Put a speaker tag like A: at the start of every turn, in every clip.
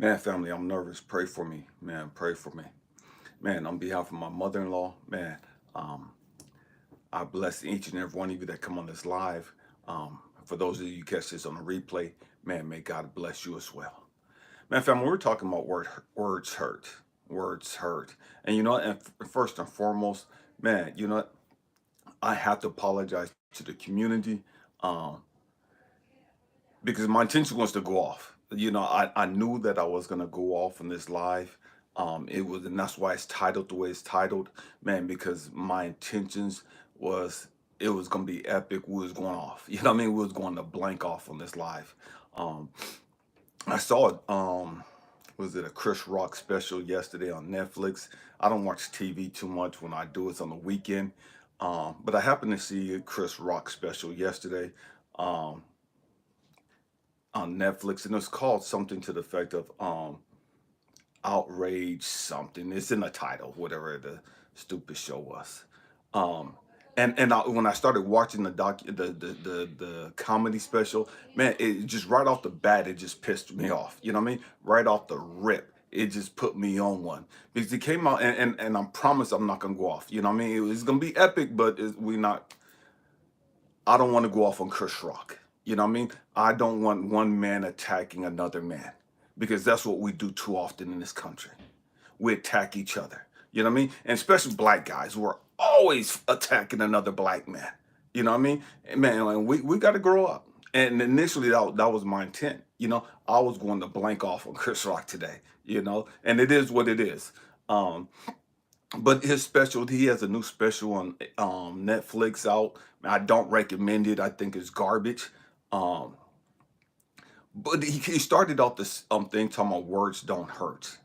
A: Man, family, I'm nervous. Pray for me. Man, pray for me. Man, on behalf of my mother-in-law, man, um, I bless each and every one of you that come on this live. For those of you who catch this on the replay, man, may God bless you as well. Man, family, we're talking about words hurt. Words hurt. And you know what? And first and foremost, man, you know what? I have to apologize to the community. Um, because my intention was to go off. I knew that I was gonna go off on this live. It was, and that's why it's titled the way it's titled, man. Because my intentions was it was gonna be epic. We was going off. You know what I mean? We was going to blank off on this live. Um, I saw it. Was it a Chris Rock special yesterday on Netflix? I don't watch TV too much. When I do, it's on the weekend. But I happened to see a Chris Rock special yesterday. Um, on Netflix, and it's called something to the effect of outrage something. It's in the title, whatever the stupid show was. Um, when I started watching the comedy special, man, it just right off the bat, it just pissed me off. You know what I mean? Right off the rip, it just put me on one because it came out, and I promise I'm not gonna go off. You know what I mean? It was gonna be epic, but we not. I don't want to go off on Chris Rock. You know what I mean? I don't want one man attacking another man because that's what we do too often in this country. We attack each other. You know what I mean? And especially black guys, we're always attacking another black man. You know what I mean? And man, like, we got to grow up. And initially, that was my intent. I was going to blank off on Chris Rock today. And it is what it is. Um, but his special, he has a new special on Netflix out. I don't recommend it. I think it's garbage. Um, but he started off this thing talking about words don't hurt.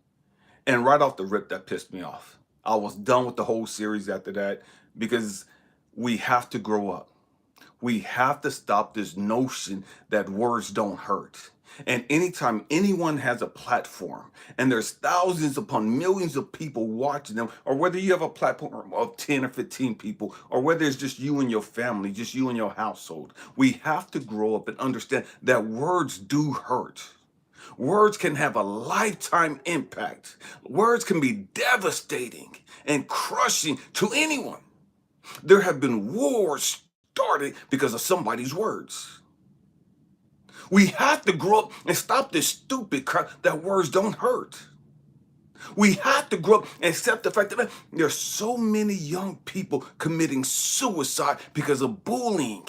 A: And right off the rip, that pissed me off. I was done with the whole series after that because we have to grow up. We have to stop this notion that words don't hurt. And anytime anyone has a platform and there's thousands upon millions of people watching them, or whether you have a platform of 10 or 15 people, or whether it's just you and your family, just you and your household, we have to grow up and understand that words do hurt. Words can have a lifetime impact. Words can be devastating and crushing to anyone. There have been wars started because of somebody's words. We have to grow up and stop this stupid crap that words don't hurt. We have to grow up and accept the fact that there's so many young people committing suicide because of bullying.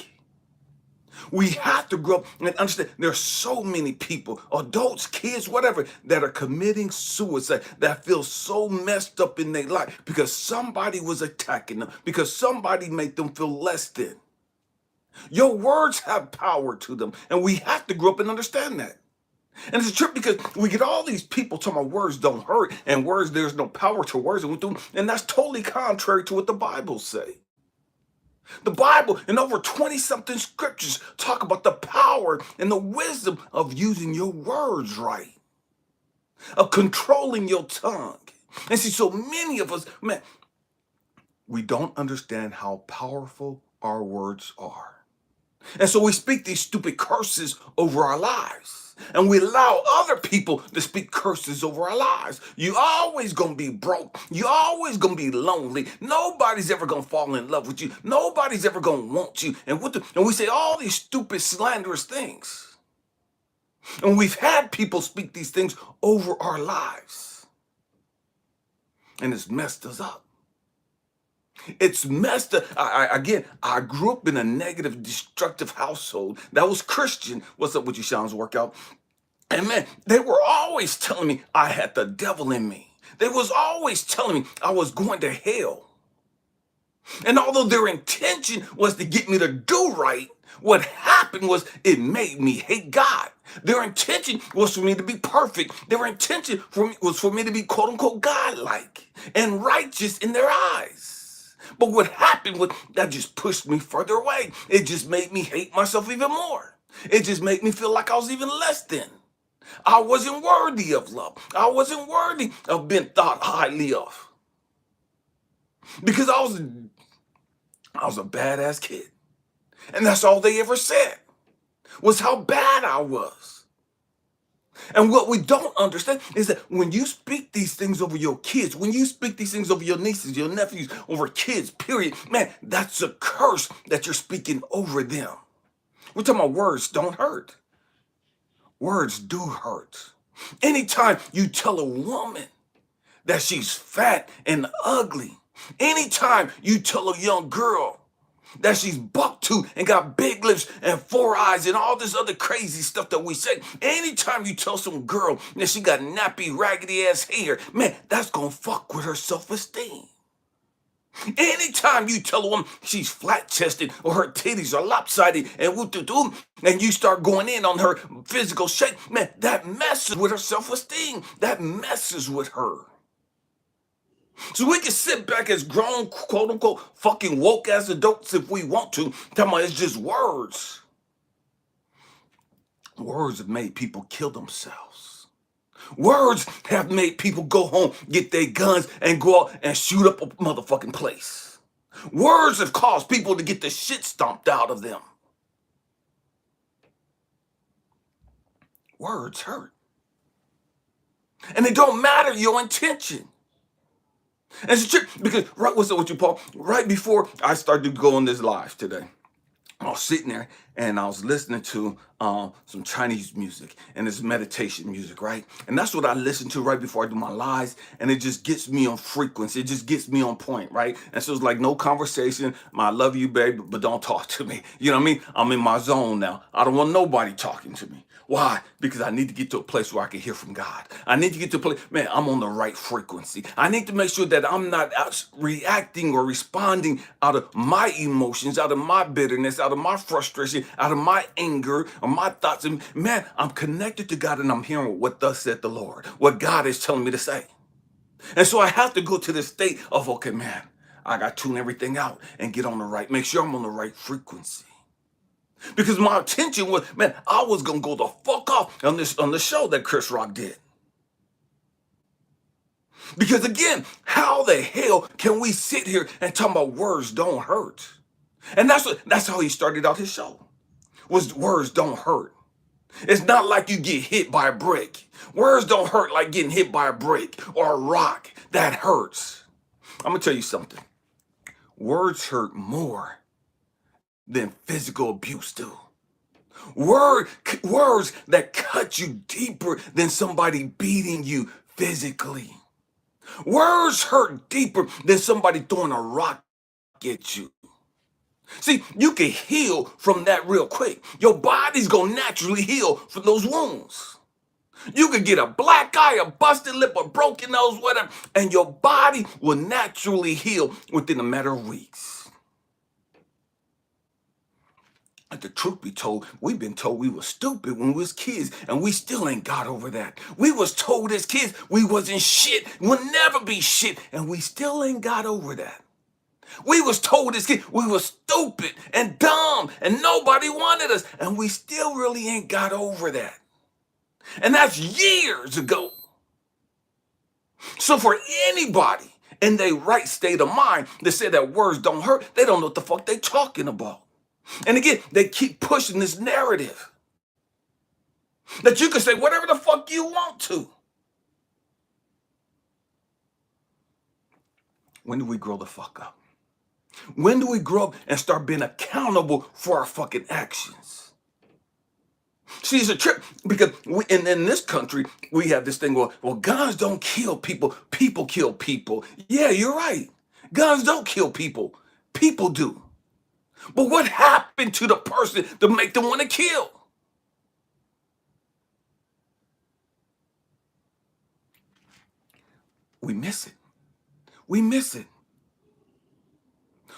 A: We have to grow up and understand there's so many people, adults, kids, whatever, that are committing suicide, that feel so messed up in their life because somebody was attacking them, because somebody made them feel less than. Your words have power to them, and we have to grow up and understand that. And it's a trip because we get all these people talking about words don't hurt and words, there's no power to words, and that's totally contrary to what the Bible says. The Bible and over 20 something scriptures talk about the power and the wisdom of using your words right, of controlling your tongue. And see, so many of us, man, we don't understand how powerful our words are. And so we speak these stupid curses over our lives. And we allow other people to speak curses over our lives. You always gonna be broke. You always gonna be lonely. Nobody's ever gonna fall in love with you. Nobody's ever gonna want you. And we say all these stupid slanderous things. And we've had people speak these things over our lives. And it's messed us up. It's messed up. I grew up in a negative, destructive household that was Christian. What's up with you, Sean's workout? And man, they were always telling me I had the devil in me. They was always telling me I was going to hell. And although their intention was to get me to do right, what happened was it made me hate God. Their intention was for me to be perfect. Their intention was for me to be quote unquote godlike and righteous in their eyes. But what happened was that just pushed me further away. It just made me hate myself even more. It just made me feel like I was even less than. I wasn't worthy of love. I wasn't worthy of being thought highly of. Because I was a badass kid. And that's all they ever said was how bad I was. And what we don't understand is that when you speak these things over your kids, when you speak these things over your nieces, your nephews, over kids, period, man, that's a curse that you're speaking over them. We're talking about words don't hurt. Words do hurt. Anytime you tell a woman that she's fat and ugly, anytime you tell a young girl that she's buck tooth and got big lips and four eyes and all this other crazy stuff that we say. Anytime you tell some girl that she got nappy, raggedy ass hair, man, that's gonna fuck with her self-esteem. Anytime you tell a woman she's flat-chested or her titties are lopsided and whoop-de-doo, and you start going in on her physical shape, man, that messes with her self-esteem. That messes with her. So we can sit back as grown, quote unquote, fucking woke ass adults if we want to. Talking about it's just words. Words have made people kill themselves. Words have made people go home, get their guns, and go out and shoot up a motherfucking place. Words have caused people to get the shit stomped out of them. Words hurt. And it don't matter your intention. And it's true because what's up with you, Paul? Right before I started to go on this live today, I was sitting there and I was listening to some Chinese music and it's meditation music, right? And that's what I listen to right before I do my lives, and it just gets me on frequency. It just gets me on point, right? And so it's like no conversation. I love you, babe, but don't talk to me. You know what I mean? I'm in my zone now. I don't want nobody talking to me. Why? Because I need to get to a place where I can hear from God. I need to get to a place, man, I'm on the right frequency. I need to make sure that I'm not reacting or responding out of my emotions, out of my bitterness, out of my frustration, out of my anger, or my thoughts. And man, I'm connected to God and I'm hearing what thus said the Lord, what God is telling me to say. And so I have to go to this state of, okay, man, I got to tune everything out and get on the right, make sure I'm on the right frequency. Because my intention was, man, I was gonna go the fuck off on the show that Chris Rock did. Because again, how the hell can we sit here and talk about words don't hurt? And that's how he started out his show. Was words don't hurt. It's not like you get hit by a brick. Words don't hurt like getting hit by a brick or a rock. That hurts. I'm gonna tell you something. Words hurt more than physical abuse do. Words that cut you deeper than somebody beating you physically. Words hurt deeper than somebody throwing a rock at you. See, you can heal from that real quick. Your body's gonna naturally heal from those wounds. You could get a black eye, a busted lip, a broken nose, whatever, and your body will naturally heal within a matter of weeks. But the truth be told, we've been told we were stupid when we was kids, and we still ain't got over that. We was told as kids we wasn't shit, we'll never be shit, and we still ain't got over that. We was told as kids we was stupid and dumb, and nobody wanted us, and we still really ain't got over that. And that's years ago. So for anybody in their right state of mind that say that words don't hurt, they don't know what the fuck they talking about. And again, they keep pushing this narrative that you can say whatever the fuck you want to. When do we grow the fuck up? When do we grow up and start being accountable for our fucking actions? See, it's a trip because in this country, we have this thing where, well, guns don't kill people. People kill people. Yeah, you're right. Guns don't kill people. People do. But what happened to the person to make them want to kill? We miss it. We miss it.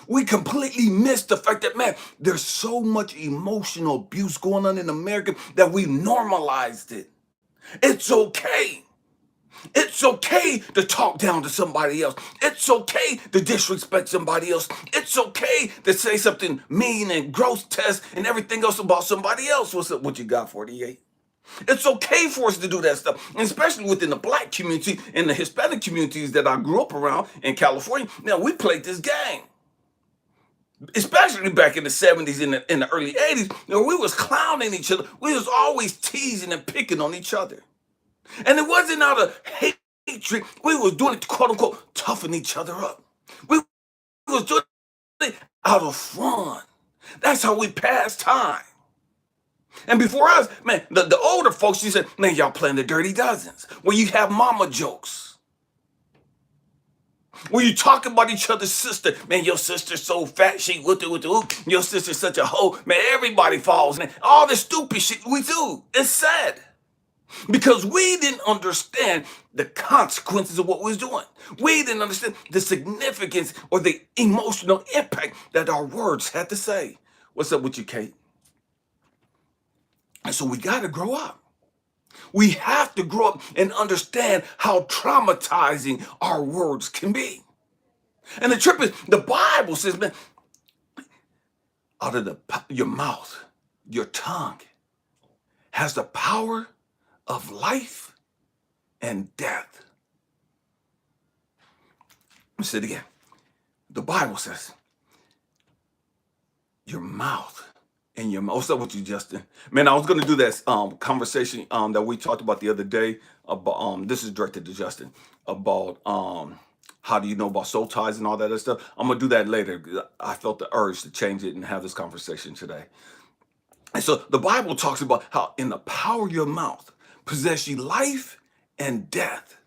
A: We completely miss the fact that, man, there's so much emotional abuse going on in America that we normalized it. It's okay. It's okay to talk down to somebody else. It's okay to disrespect somebody else. It's okay to say something mean and gross test and everything else about somebody else. What's up? What you got, 48? It's okay for us to do that stuff, and especially within the black community and the Hispanic communities that I grew up around in California. Now, we played this game. especially back in the 70s and in the early 80s, we was clowning each other. We was always teasing and picking on each other. And it wasn't out of hatred. We was doing it to quote unquote toughen each other up. We was doing it out of fun. That's how we pass time. And before us, man, the older folks, you said, man, y'all playing the dirty dozens, where you have mama jokes, where you talk about each other's sister. Man, your sister's so fat, she with the hoop. Your sister's such a hoe. Man, everybody falls. Man, all this stupid shit we do. It's sad. Because we didn't understand the consequences of what we was doing. We didn't understand the significance or the emotional impact that our words had to say. What's up with you, Kate? And so we got to grow up. We have to grow up and understand how traumatizing our words can be. And the trip is, the Bible says, man, out of your mouth, your tongue has the power of life and death. Let me say it again. The Bible says, your mouth and your mouth. What's up with you, Justin? Man, I was going to do that conversation that we talked about the other day about, this is directed to Justin, about how do you know about soul ties and all that other stuff. I'm going to do that later. I felt the urge to change it and have this conversation today. And so the Bible talks about how in the power of your mouth possess ye life and death.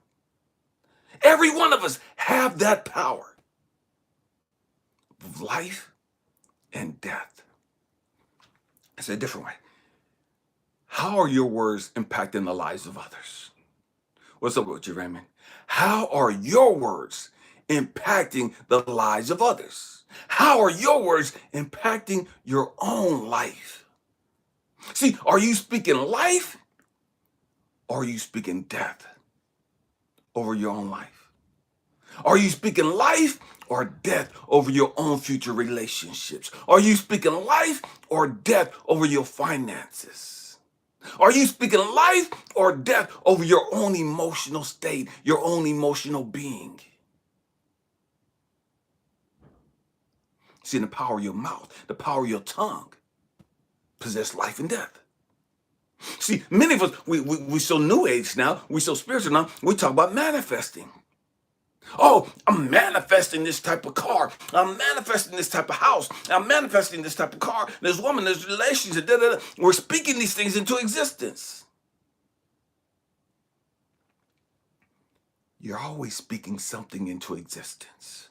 A: Every one of us have that power of life and death. It's a different way. How are your words impacting the lives of others? What's up with you, Raymond? How are your words impacting the lives of others? How are your words impacting your own life? See, are you speaking life or are you speaking death over your own life? Are you speaking life or death over your own future relationships? Are you speaking life or death over your finances? Are you speaking life or death over your own emotional state, your own emotional being? See, the power of your mouth, the power of your tongue possess life and death. See, many of us, we so new age now, we so spiritual now, we talk about manifesting. Oh, I'm manifesting this type of car. I'm manifesting this type of house. I'm manifesting this type of car. There's woman, there's relationship. Da, da, da. We're speaking these things into existence. You're always speaking something into existence.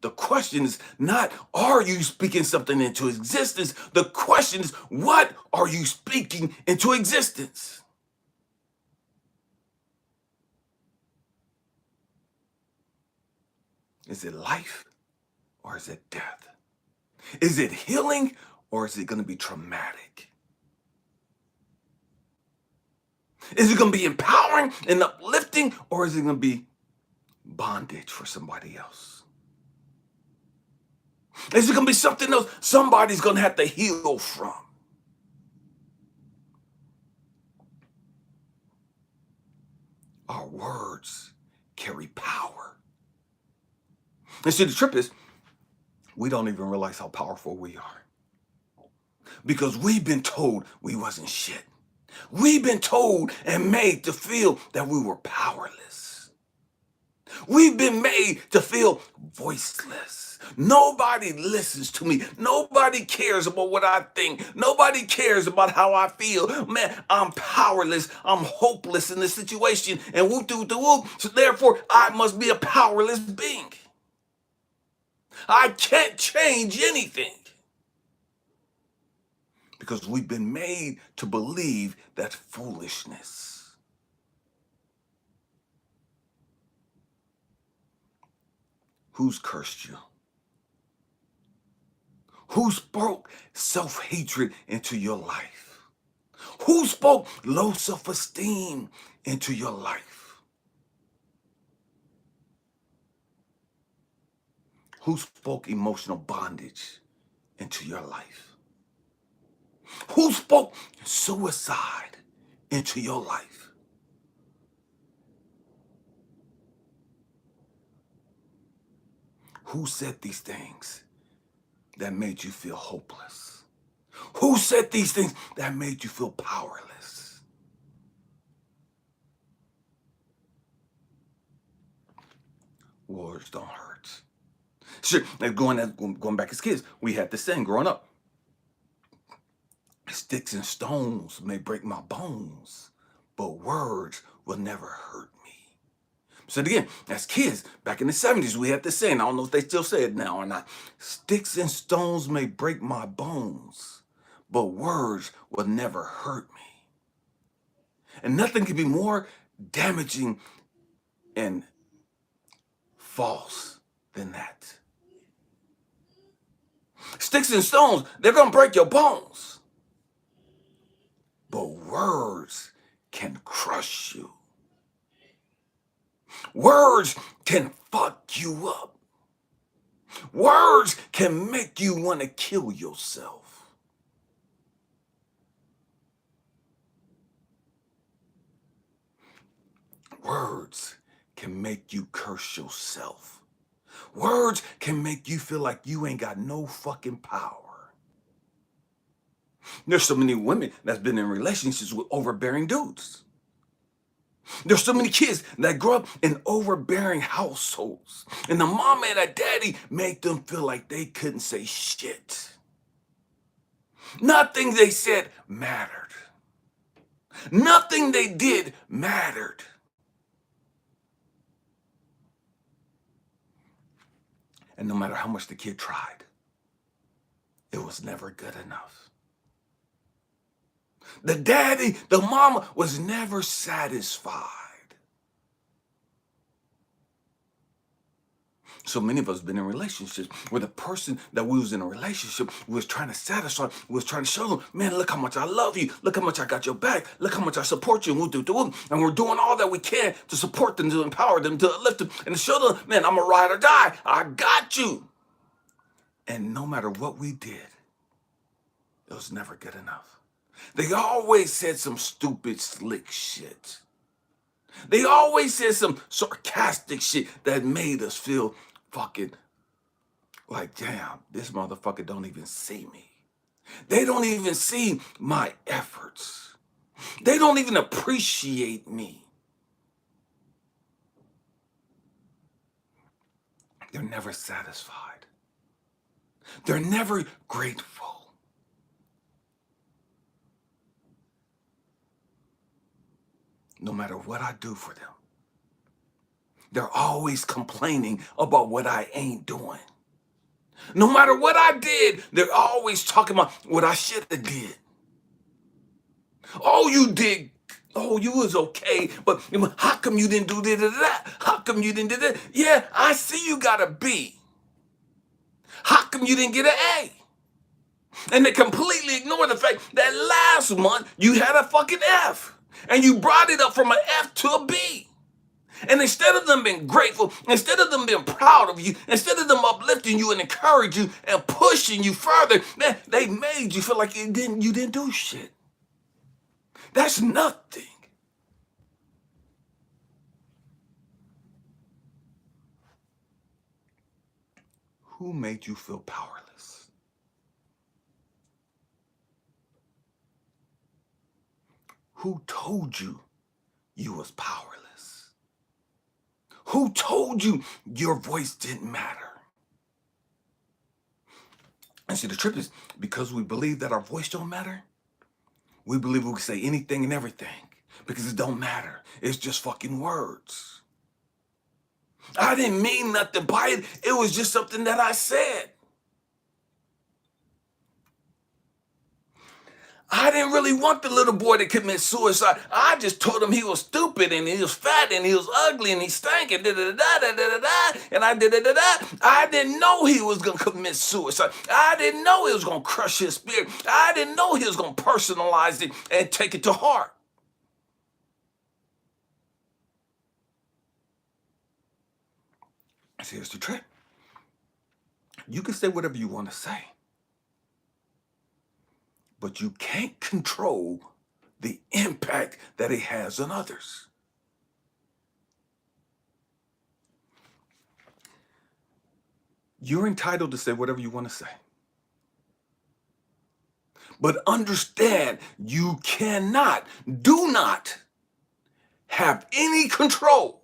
A: The question is not, are you speaking something into existence? The question is, what are you speaking into existence? Is it life or is it death? Is it healing or is it going to be traumatic? Is it going to be empowering and uplifting or is it going to be bondage for somebody else? Is it going to be something else somebody's going to have to heal from? Our words carry power. And see, the trip is, we don't even realize how powerful we are. Because we've been told we wasn't shit. We've been told and made to feel that we were powerless. We've been made to feel voiceless. Nobody listens to me. Nobody cares about what I think. Nobody cares about how I feel. Man, I'm powerless. I'm hopeless in this situation. And whoop doo doo whoop. So therefore, I must be a powerless being. I can't change anything. Because we've been made to believe that foolishness. Who's cursed you? Who spoke self-hatred into your life? Who spoke low self-esteem into your life? Who spoke emotional bondage into your life? Who spoke suicide into your life? Who said these things that made you feel hopeless? Who said these things that made you feel powerless? Words don't hurt. Sure, going back as kids, we had this saying growing up. Sticks and stones may break my bones, but words will never hurt me. So again, as kids, back in the 70s, we had this saying. I don't know if they still say it now or not. Sticks and stones may break my bones, but words will never hurt me. And nothing can be more damaging and false than that. Sticks and stones, they're going to break your bones. But words can crush you. Words can fuck you up. Words can make you want to kill yourself. Words can make you curse yourself. Words can make you feel like you ain't got no fucking power. There's so many women that's been in relationships with overbearing dudes. There's so many kids that grow up in overbearing households. And the mama and the daddy make them feel like they couldn't say shit. Nothing they said mattered. Nothing they did mattered. And no matter how much the kid tried, it was never good enough. The daddy, the mama was never satisfied. So many of us have been in relationships where the person that we was in a relationship was trying to satisfy, was trying to show them, man, look how much I love you. Look how much I got your back. Look how much I support you. And we're doing all that we can to support them, to empower them, to uplift them, and to show them, man, I'm a ride or die. I got you. And no matter what we did, it was never good enough. They always said some stupid, slick shit. They always said some sarcastic shit that made us feel fucking like, damn, this motherfucker don't even see me. They don't even see my efforts. They don't even appreciate me. They're never satisfied. They're never grateful. No matter what I do for them, they're always complaining about what I ain't doing. No matter what I did, they're always talking about what I should have did. Oh, you did. Oh, you was okay, but how come you didn't do that? How come you didn't do that? Yeah, I see you got a B. How come you didn't get an A? And they completely ignore the fact that last month you had a fucking F. And you brought it up from an F to a B. And instead of them being grateful, instead of them being proud of you, instead of them uplifting you and encouraging you and pushing you further, man, they made you feel like you didn't do shit. That's nothing. Who made you feel powerless? Who told you you was powerless? Who told you your voice didn't matter? And see, the trip is because we believe that our voice don't matter, we believe we can say anything and everything because it don't matter. It's just fucking words. I didn't mean nothing by it. It was just something that I said. I didn't really want the little boy to commit suicide. I just told him he was stupid and he was fat and he was ugly and he stank and da-da-da-da-da-da-da, and I da-da-da-da. I didn't know he was going to commit suicide. I didn't know he was going to crush his spirit. I didn't know he was going to personalize it and take it to heart. See, here's the trick. You can say whatever you want to say, but you can't control the impact that it has on others. You're entitled to say whatever you want to say. But understand you cannot, do not have any control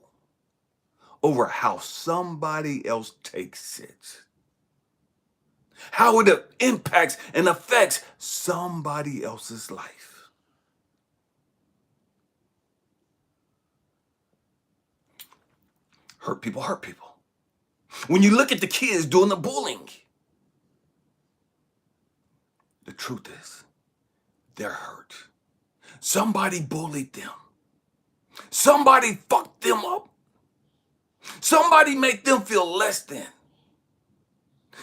A: over how somebody else takes it, how it impacts and affects somebody else's life. Hurt people hurt people. When you look at the kids doing the bullying, the truth is they're hurt. Somebody bullied them. Somebody fucked them up. Somebody made them feel less than.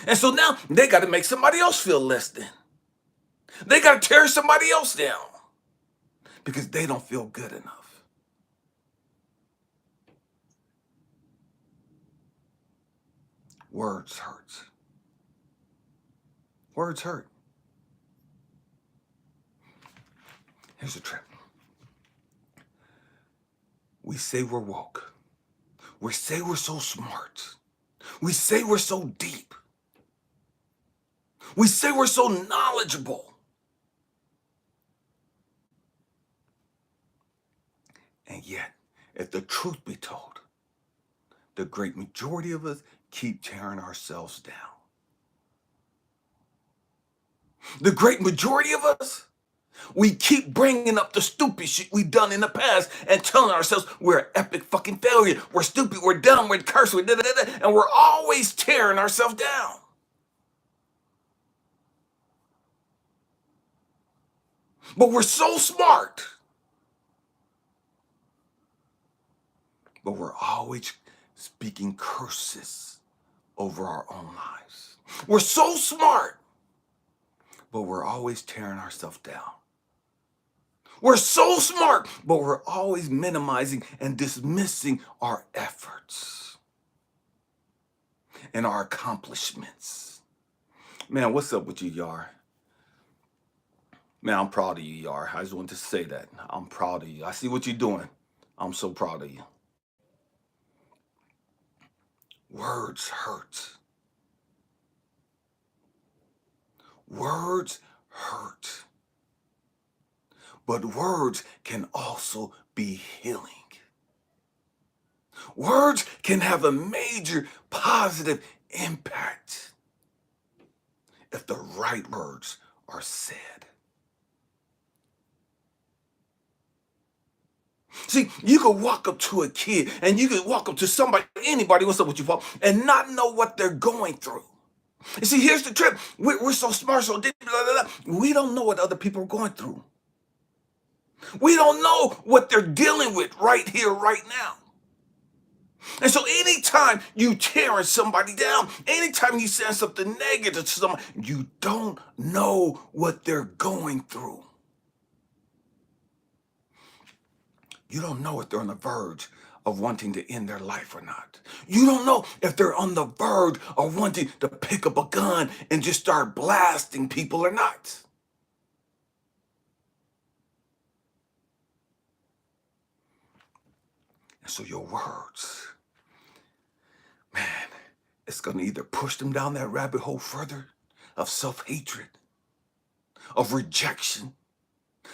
A: And so now they got to make somebody else feel less than. They got to tear somebody else down because they don't feel good enough. Words hurt. Words hurt. Here's the trick. We say we're woke. We say we're so smart. We say we're so deep. We say we're so knowledgeable. And yet, if the truth be told, the great majority of us keep tearing ourselves down. The great majority of us, we keep bringing up the stupid shit we've done in the past and telling ourselves we're an epic fucking failure. We're stupid, we're dumb, we're cursed, we're da-da-da-da, and we're always tearing ourselves down. But we're so smart. But we're always speaking curses over our own lives. We're so smart, but we're always tearing ourselves down. We're so smart, but we're always minimizing and dismissing our efforts and our accomplishments. Man, what's up with you, Yar? Man, I'm proud of you, Yar. I just wanted to say that. I'm proud of you. I see what you're doing. I'm so proud of you. Words hurt. Words hurt. But words can also be healing. Words can have a major positive impact if the right words are said. See, you could walk up to a kid and you could walk up to somebody, anybody, what's up with you, Paul, and not know what they're going through. You see, here's the trick. We're so smart, so deep, blah, blah, blah. We don't know what other people are going through. We don't know what they're dealing with right here, right now. And so anytime you tearing somebody down, anytime you saying something negative to someone, you don't know what they're going through. You don't know if they're on the verge of wanting to end their life or not. You don't know if they're on the verge of wanting to pick up a gun and just start blasting people or not. And so your words, man, it's going to either push them down that rabbit hole further of self-hatred, of rejection,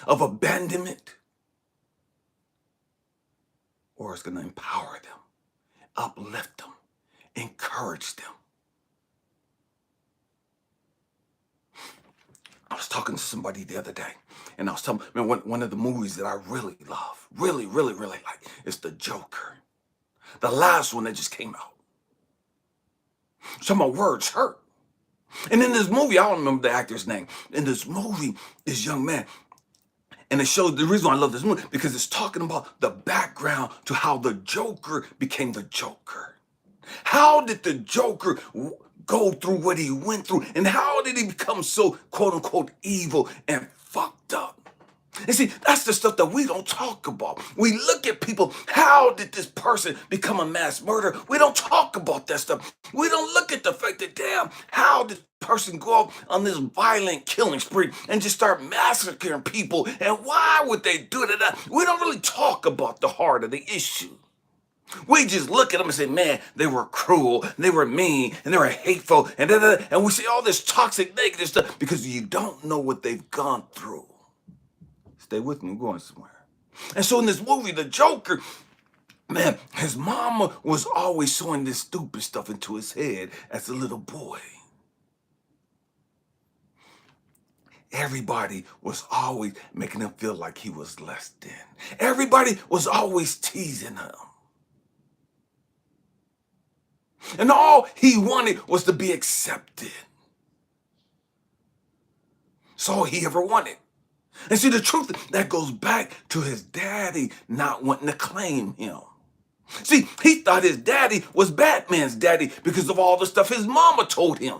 A: of abandonment, or it's going to empower them, uplift them, encourage them. I was talking to somebody the other day, and I was telling man, one of the movies that I really love, really like, is The Joker. The last one that just came out. Some of my words hurt. And in this movie, I don't remember the actor's name. In this movie, this young man, and it shows the reason why I love this movie, because it's talking about the background to how the Joker became the Joker. How did the Joker go through what he went through? And how did he become so, quote unquote, evil and fucked up? And see, that's the stuff that we don't talk about. We look at people, how did this person become a mass murderer? We don't talk about that stuff. We don't look at the fact that, damn, how did this person go out on this violent killing spree and just start massacring people? And why would they do that? We don't really talk about the heart of the issue. We just look at them and say, man, they were cruel, and they were mean, and they were hateful, and and we say all this toxic, negative stuff because you don't know what they've gone through. Stay with me, I'm going somewhere. And so in this movie, the Joker, man, his mama was always sewing this stupid stuff into his head as a little boy. Everybody was always making him feel like he was less than. Everybody was always teasing him. And all he wanted was to be accepted. That's all he ever wanted. And see, the truth, that goes back to his daddy not wanting to claim him. See, he thought his daddy was Batman's daddy because of all the stuff his mama told him.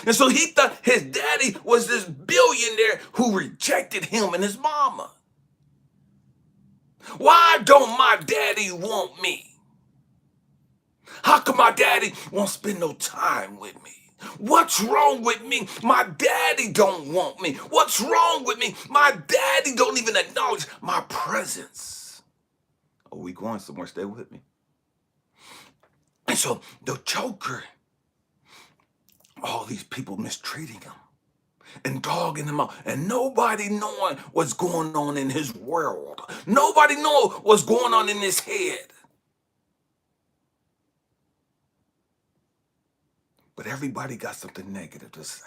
A: And so he thought his daddy was this billionaire who rejected him and his mama. Why don't my daddy want me? How come my daddy won't spend no time with me? What's wrong with me? My daddy don't want me. What's wrong with me? My daddy don't even acknowledge my presence. Oh, we going somewhere? Stay with me. And so the Joker, all these people mistreating him and dogging him out, and nobody knowing what's going on in his world. Nobody know what's going on in his head. But everybody got something negative to say.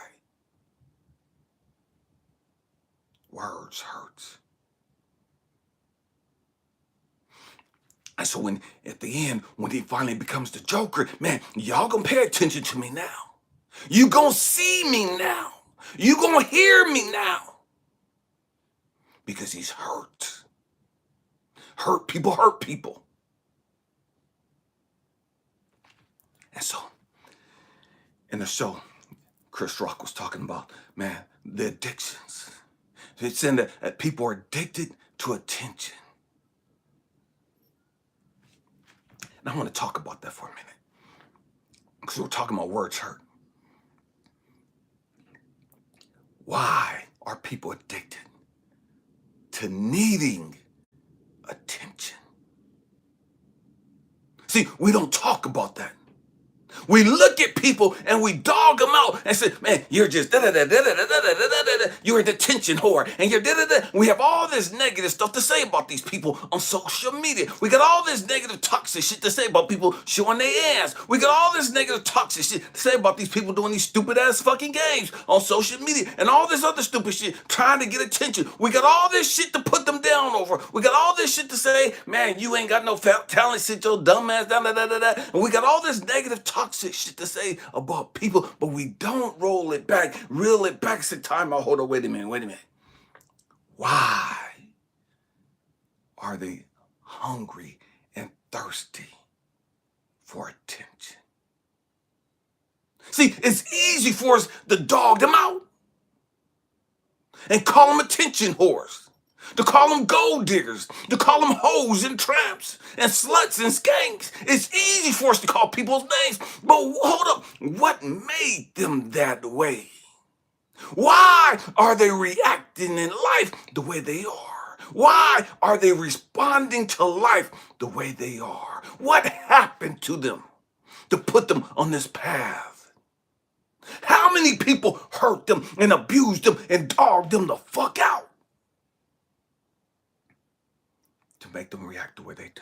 A: Words hurt. And so when at the end, when he finally becomes the Joker, man, y'all gonna pay attention to me now. You gonna see me now. You gonna hear me now. Because he's hurt. Hurt people hurt people. And so in the show, Chris Rock was talking about, man, the addictions. It's saying that people are addicted to attention. And I want to talk about that for a minute. Because we're talking about words hurt. Why are people addicted to needing attention? See, we don't talk about that. We look at people and we dog them out and say, man, you're just da-da-da-da-da-da-da-da-da-da. You're a detention whore. And you're da-da-da. We have all this negative stuff to say about these people on social media. We got all this negative toxic shit to say about people showing their ass. We got all this negative toxic shit to say about these people doing these stupid ass fucking games on social media and all this other stupid shit trying to get attention. We got all this shit to put them down over. We got all this shit to say, man, you ain't got no talent, sit your dumb ass down, da-da-da-da. And we got all this negative toxic shit to say about people, but we don't roll it back, reel it back. Say, time out, hold on, wait a minute. Why are they hungry and thirsty for attention? See, it's easy for us to dog them out and call them attention whores, to call them gold diggers, to call them hoes and tramps and sluts and skanks. It's easy for us to call people's names, but hold up, what made them that way? Why are they reacting in life the way they are? Why are they responding to life the way they are? What happened to them to put them on this path? How many people hurt them and abused them and dogged them the fuck out to make them react the way they do?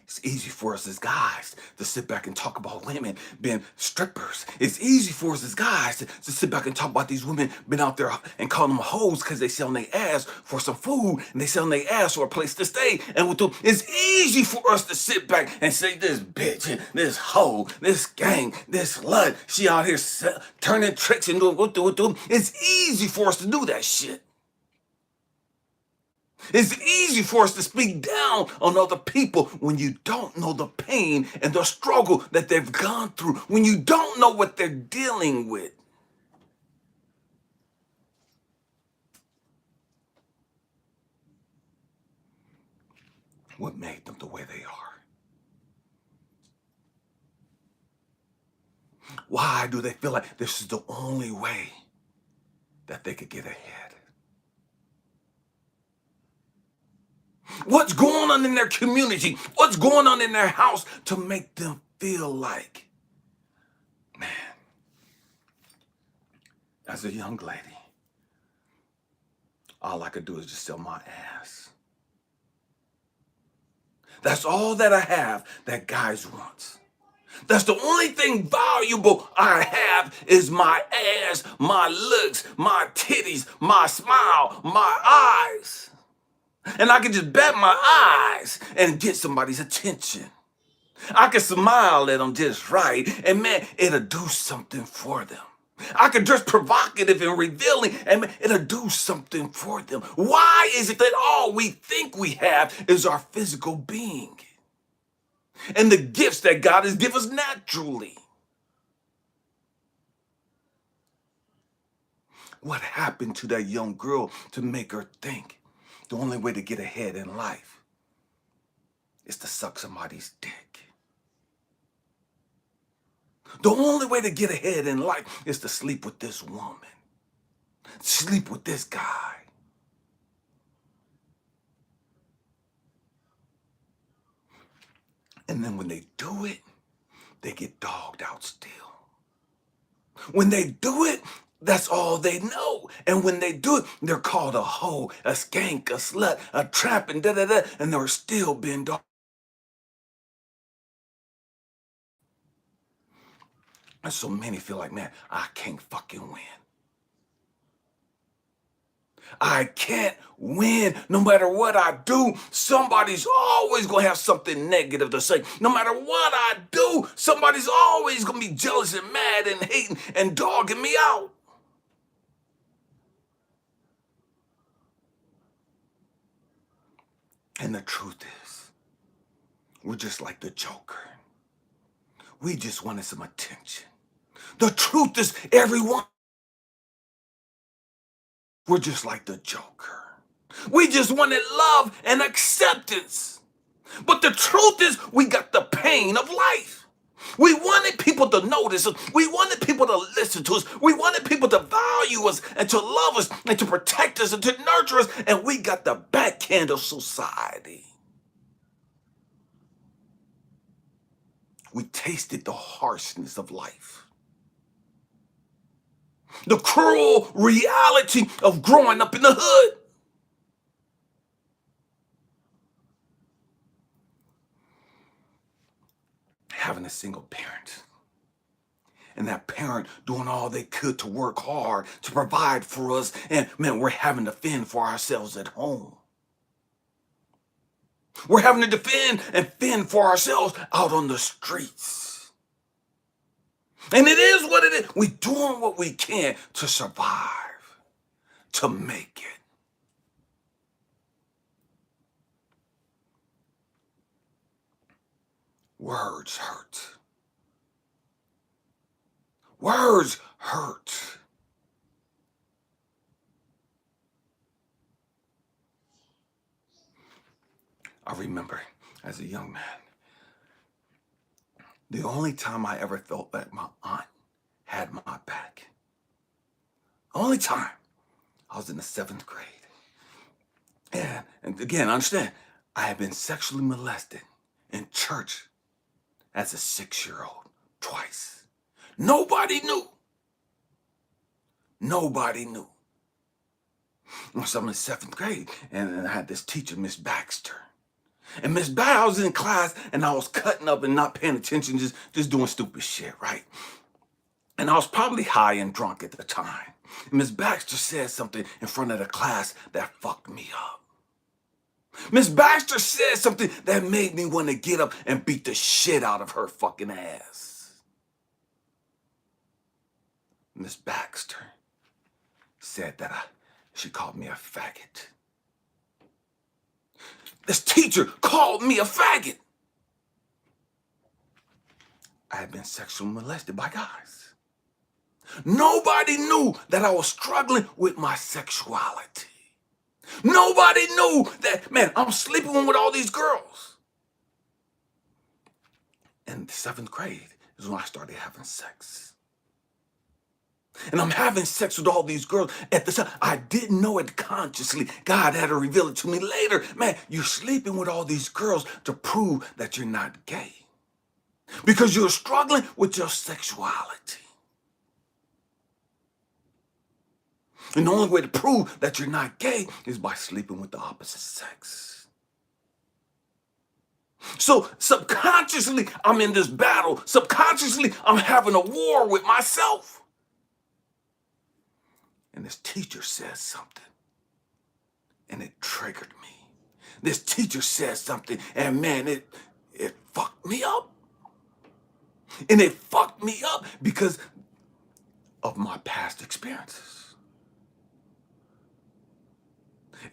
A: It's easy for us as guys to sit back and talk about women being strippers. It's easy for us as guys to sit back and talk about these women being out there and call them hoes because they selling their ass for some food and they selling their ass for a place to stay. And it's easy for us to sit back and say, this bitch, this hoe, this gang, this slut, she out here turning tricks and doing what do. It's easy for us to do that shit. It's easy for us to speak down on other people when you don't know the pain and the struggle that they've gone through, when you don't know what they're dealing with. What made them the way they are? Why do they feel like this is the only way that they could get ahead? What's going on in their community? What's going on in their house to make them feel like, man, as a young lady, all I could do is just sell my ass. That's all that I have that guys want. That's the only thing valuable I have is my ass, my looks, my titties, my smile, my eyes. And I can just bat my eyes and get somebody's attention. I can smile at them just right, and man, it'll do something for them. I can dress provocative and revealing, and man, it'll do something for them. Why is it that all we think we have is our physical being and the gifts that God has given us naturally? What happened to that young girl to make her think the only way to get ahead in life is to suck somebody's dick? The only way to get ahead in life is to sleep with this woman, sleep with this guy. And then when they do it, they get dogged out still. When they do it, that's all they know. And when they do it, they're called a hoe, a skank, a slut, a tramp, and da-da-da, and they're still being dogged. And so many feel like, man, I can't fucking win. I can't win. No matter what I do, somebody's always going to have something negative to say. No matter what I do, somebody's always going to be jealous and mad and hating and dogging me out. And the truth is, we're just like the Joker. We just wanted some attention. The truth is, everyone, we're just like the Joker. We just wanted love and acceptance. But the truth is, we got the pain of life. We wanted people to notice us. We wanted people to listen to us. We wanted people to value us and to love us and to protect us and to nurture us. And we got the backhand of society. We tasted the harshness of life, the cruel reality of growing up in the hood. Having a single parent, and that parent doing all they could to work hard to provide for us, and man, we're having to fend for ourselves at home. We're having to defend and fend for ourselves out on the streets. And it is what it is. We're doing what we can to survive, to make it. Words hurt. Words hurt. I remember as a young man, the only time I ever felt that my aunt had my back, only time, I was in the 7th grade. And again, understand, I had been sexually molested in church as a 6-year-old twice. Nobody knew. Nobody knew. So I'm in 7th grade, and I had this teacher, Miss Baxter. And Miss Baxter, I was in class, and I was cutting up and not paying attention, just doing stupid shit, right? And I was probably high and drunk at the time. And Miss Baxter said something in front of the class that fucked me up. Miss Baxter said something that made me want to get up and beat the shit out of her fucking ass. Miss Baxter said that she called me a faggot. This teacher called me a faggot. I had been sexually molested by guys. Nobody knew that I was struggling with my sexuality. Nobody knew that, man, I'm sleeping with all these girls. In the 7th grade is when I started having sex. And I'm having sex with all these girls at the time. I didn't know it consciously. God had to reveal it to me later. Man, you're sleeping with all these girls to prove that you're not gay. Because you're struggling with your sexuality. And the only way to prove that you're not gay is by sleeping with the opposite sex. So subconsciously, I'm in this battle. Subconsciously, I'm having a war with myself. And this teacher says something, and it triggered me. This teacher says something, and man, it fucked me up. And it fucked me up because of my past experiences.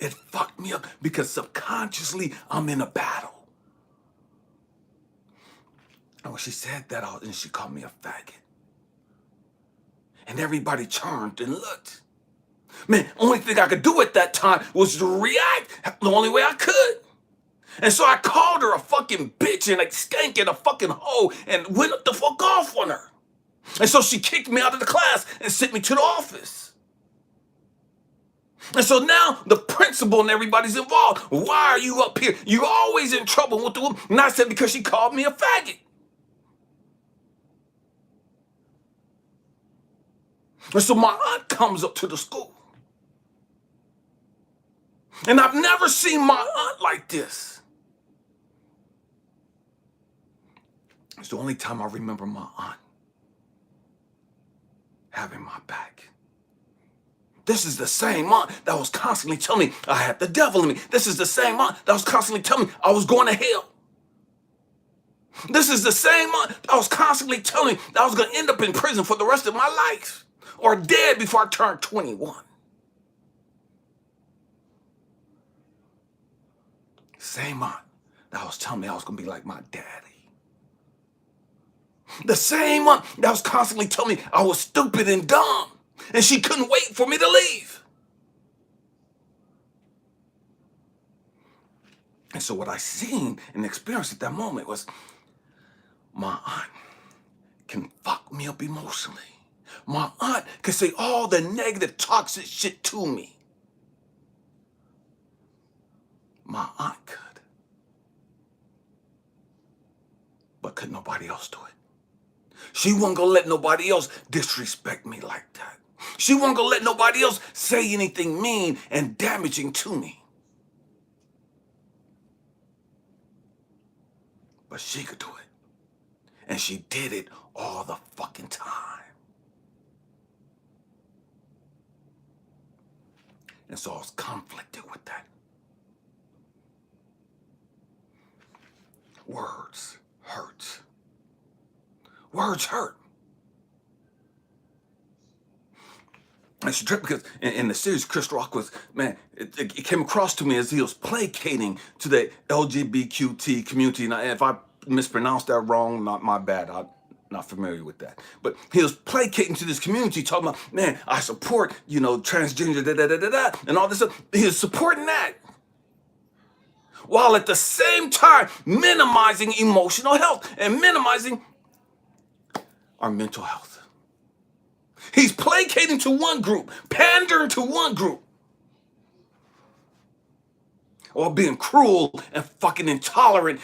A: It fucked me up because subconsciously I'm in a battle. And when she said that, and she called me a faggot. And everybody turned and looked. Man, only thing I could do at that time was to react the only way I could. And so I called her a fucking bitch and a skank and a fucking hoe and went the fuck off on her. And so she kicked me out of the class and sent me to the office. And so now the principal and everybody's involved. Why are you up here? You're always in trouble with the woman. And I said, because she called me a faggot. And so my aunt comes up to the school. And I've never seen my aunt like this. It's the only time I remember my aunt having my back. This is the same aunt that was constantly telling me I had the devil in me. This is the same aunt that was constantly telling me I was going to hell. This is the same aunt that was constantly telling me that I was going to end up in prison for the rest of my life or dead before I turned 21. Same aunt that was telling me I was going to be like my daddy. The same aunt that was constantly telling me I was stupid and dumb. And she couldn't wait for me to leave. And so what I seen and experienced at that moment was my aunt can fuck me up emotionally. My aunt can say all the negative, toxic shit to me. My aunt could. But could nobody else do it? She wasn't gonna let nobody else disrespect me like that. She wasn't gonna let nobody else say anything mean and damaging to me. But she could do it. And she did it all the fucking time. And so I was conflicted with that. Words hurt. Words hurt. And she tripped because in the series, Chris Rock was, man, it came across to me as he was placating to the LGBTQ community. And if I mispronounced that wrong, not my bad. I'm not familiar with that. But he was placating to this community, talking about, man, I support, transgender, and all this stuff. He was supporting that. While at the same time minimizing emotional health and minimizing our mental health. He's placating to one group, pandering to one group, or being cruel and fucking intolerant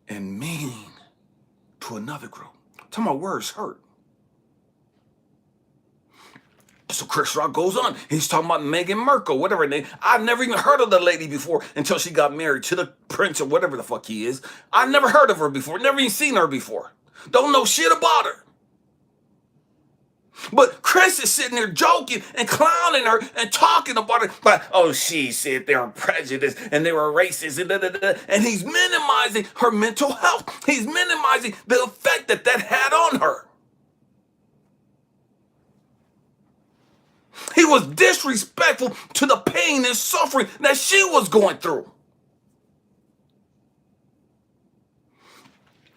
A: and mean to another group. I'm talking about words hurt. So Chris Rock goes on. He's talking about Meghan Markle, whatever her name. I've never even heard of the lady before until she got married to the prince or whatever the fuck he is. I've never heard of her before, never even seen her before. Don't know shit about her. But Chris is sitting there joking and clowning her and talking about her. Like, oh, she said they were prejudiced and they were racist and he's minimizing her mental health. He's minimizing the effect that had on her. He was disrespectful to the pain and suffering that she was going through.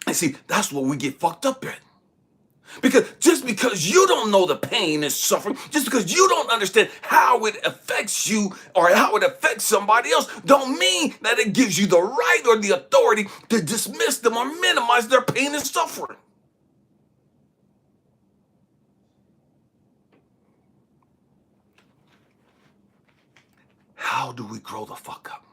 A: And see, that's what we get fucked up in. Because just because you don't know the pain and suffering, just because you don't understand how it affects you or how it affects somebody else, don't mean that it gives you the right or the authority to dismiss them or minimize their pain and suffering. how do we grow the fuck up?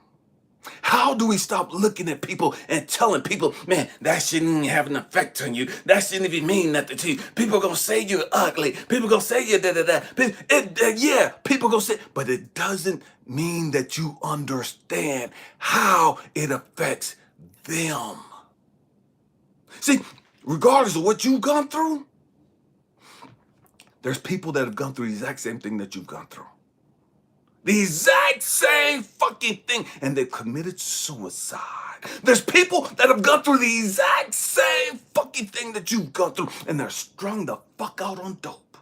A: How do we stop looking at people and telling people, man, that shouldn't even have an effect on you. That shouldn't even mean nothing to you. People are going to say you're ugly. People are going to say you're da-da-da. Yeah, people are going to say, but it doesn't mean that you understand how it affects them. See, regardless of what you've gone through, there's people that have gone through the exact same thing that you've gone through. The exact same fucking thing. And they've committed suicide. There's people that have gone through the exact same fucking thing that you've gone through. And they're strung the fuck out on dope.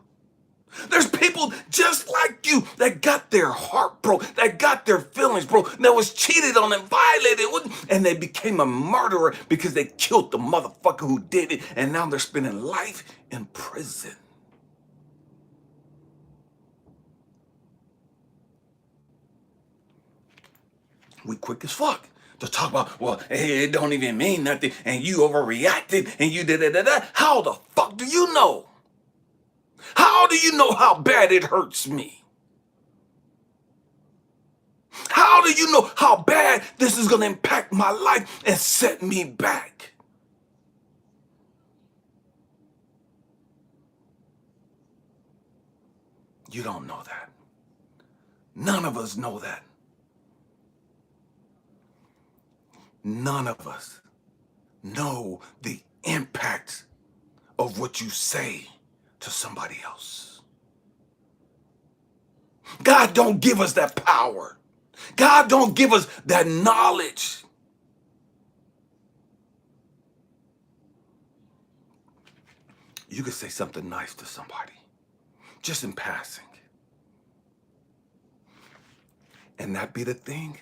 A: There's people just like you that got their heart broke, that got their feelings broke, that was cheated on and violated, and they became a murderer because they killed the motherfucker who did it. And now they're spending life in prison. We quick as fuck to talk about, well, hey, it don't even mean nothing, and you overreacted, and you da-da-da-da. How the fuck do you know? How do you know how bad it hurts me? How do you know how bad this is going to impact my life and set me back? You don't know that. None of us know that. None of us know the impact of what you say to somebody else. God don't give us that power. God don't give us that knowledge. You could say something nice to somebody, just in passing. And that be the thing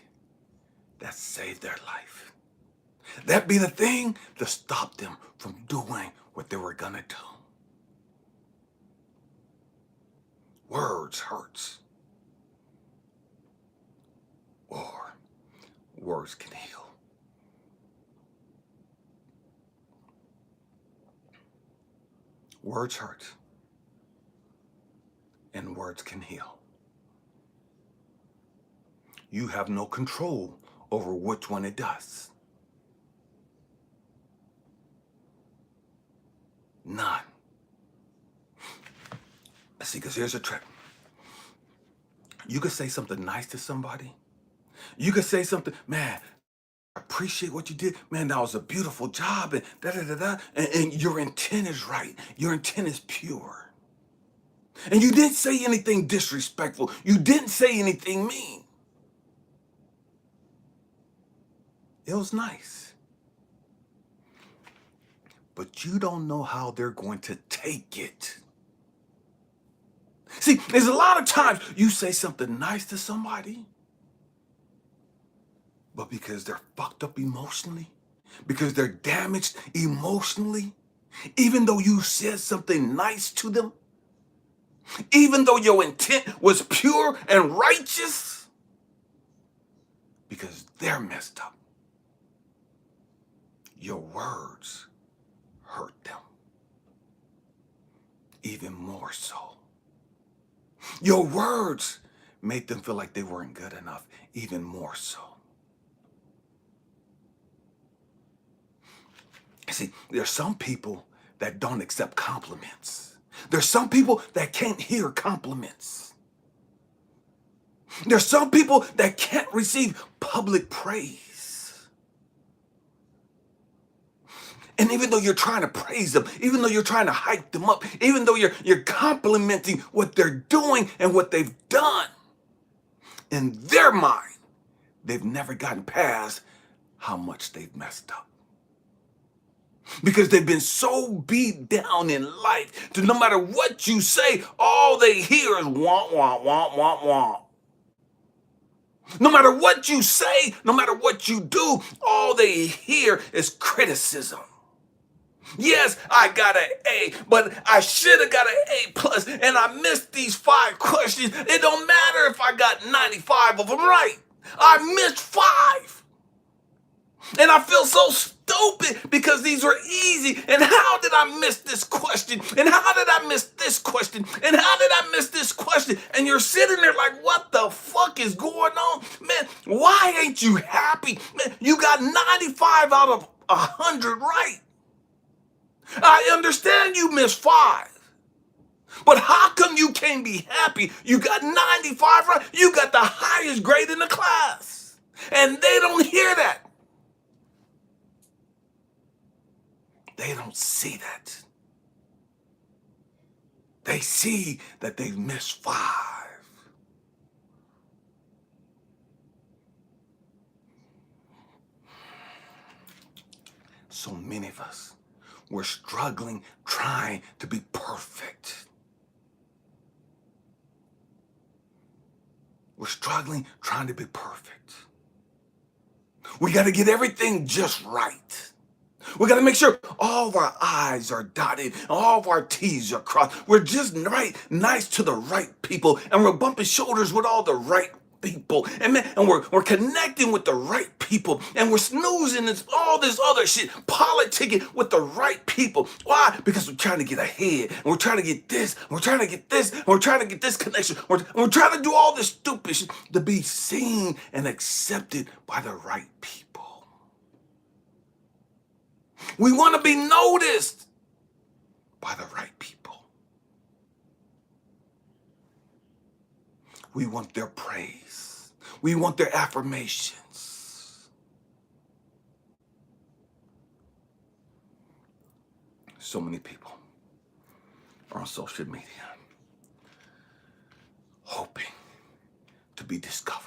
A: that saved their life. That be the thing to stop them from doing what they were gonna do. Words hurts. Or words can heal. Words hurt. And words can heal. You have no control over which one it does. None. See, because here's a trick. You could say something nice to somebody. You could say something, man, I appreciate what you did. Man, that was a beautiful job. And da-da-da-da. And your intent is right. Your intent is pure. And you didn't say anything disrespectful. You didn't say anything mean. It was nice. But you don't know how they're going to take it. See, there's a lot of times you say something nice to somebody, but because they're fucked up emotionally, because they're damaged emotionally, even though you said something nice to them, even though your intent was pure and righteous, because they're messed up, your words hurt them even more so. Your words made them feel like they weren't good enough even more so. See, there's some people that don't accept compliments. There's some people that can't hear compliments. There's some people that can't receive public praise. And even though you're trying to praise them, even though you're trying to hype them up, even though you're complimenting what they're doing and what they've done, in their mind, they've never gotten past how much they've messed up. Because they've been so beat down in life that no matter what you say, all they hear is womp, womp, womp, womp, womp. No matter what you say, no matter what you do, all they hear is criticism. Yes, I got an A, but I should have got an A plus, and I missed these 5 questions. It don't matter if I got 95 of them right. I missed 5. And I feel so stupid because these were easy. And how did I miss this question? And how did I miss this question? And how did I miss this question? And you're sitting there like, what the fuck is going on? Man, why ain't you happy? Man, you got 95 out of 100 right. I understand you missed 5. But how come you can't be happy? You got 95 right. You got the highest grade in the class. And they don't hear that. They don't see that. They see that they've missed 5. So many of us, we're struggling trying to be perfect. We're struggling trying to be perfect. We got to get everything just right. We got to make sure all of our I's are dotted, all of our T's are crossed. We're just right, nice to the right people, and we're bumping shoulders with all the right people, and man, and we're connecting with the right people, and we're snoozing all this other shit, politicking with the right people. Why? Because we're trying to get ahead, and we're trying to get this, and we're trying to get this, and we're trying to get this connection. We're trying to do all this stupid shit to be seen and accepted by the right people. We want to be noticed by the right people. We want their praise. We want their affirmations. So many people are on social media hoping to be discovered.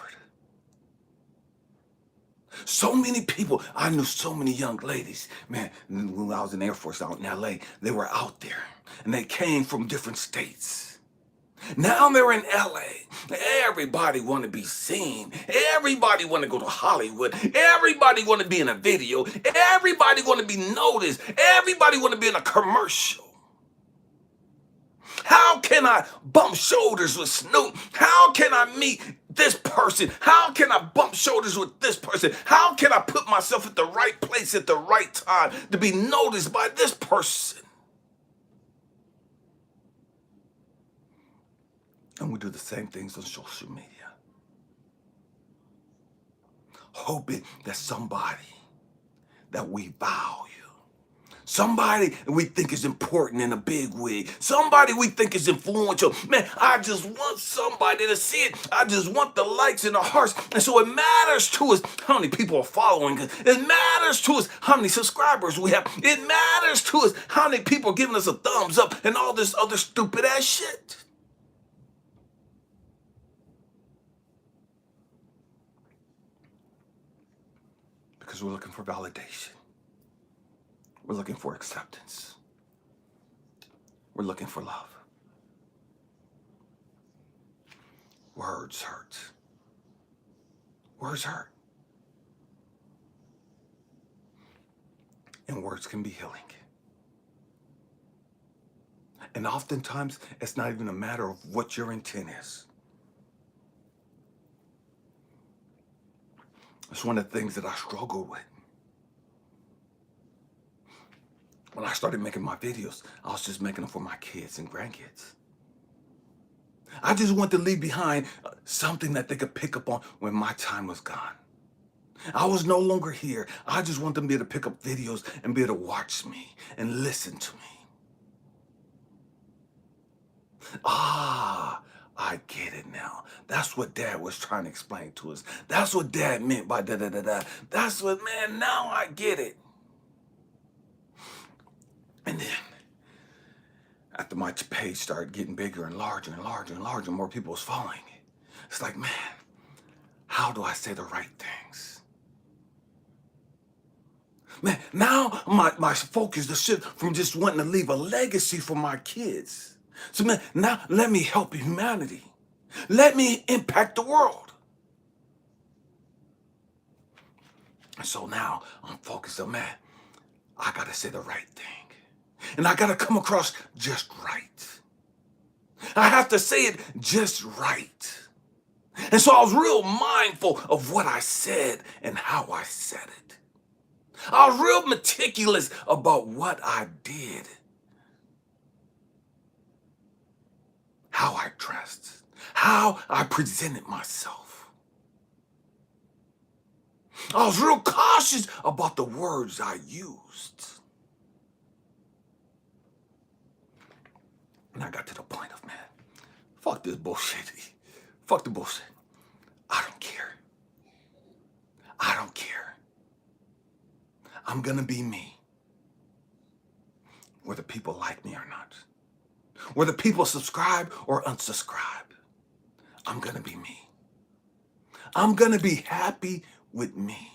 A: So many people, I knew so many young ladies, man, when I was in the Air Force out in LA, they were out there and they came from different states. Now they're in LA. Everybody want to be seen. Everybody want to go to Hollywood. Everybody want to be in a video. Everybody want to be noticed. Everybody want to be in a commercial. How can I bump shoulders with Snoop? How can I meet this person? How can I bump shoulders with this person? How can I put myself at the right place at the right time to be noticed by this person? And we do the same things on social media, hoping that somebody that we value, somebody we think is important in a big way, somebody we think is influential. Man, I just want somebody to see it. I just want the likes and the hearts. And so it matters to us how many people are following us. It matters to us how many subscribers we have. It matters to us how many people are giving us a thumbs up and all this other stupid ass shit. Because we're looking for validation. We're looking for acceptance. We're looking for love. Words hurt. Words hurt. And words can be healing. And oftentimes, it's not even a matter of what your intent is. It's one of the things that I struggle with. When I started making my videos, I was just making them for my kids and grandkids. I just want to leave behind something that they could pick up on when my time was gone. I was no longer here. I just want them to be able to pick up videos and be able to watch me and listen to me. Ah, I get it now. That's what Dad was trying to explain to us. That's what Dad meant by da-da-da-da. That's what, man, now I get it. And then, after my page started getting bigger and larger and larger and larger, more people was following it. It's like, man, how do I say the right things? Man, now my focus is shift from just wanting to leave a legacy for my kids. So man, now let me help humanity. Let me impact the world. And so now I'm focused on, man, I gotta say the right thing. And I gotta come across just right. I have to say it just right. And so I was real mindful of what I said and how I said it. I was real meticulous about what I did, how I dressed, how I presented myself. I was real cautious about the words I used. And I got to the point of, man, fuck this bullshit. Fuck the bullshit. I don't care. I don't care. I'm gonna be me. Whether people like me or not. Whether people subscribe or unsubscribe. I'm gonna be me. I'm gonna be happy with me.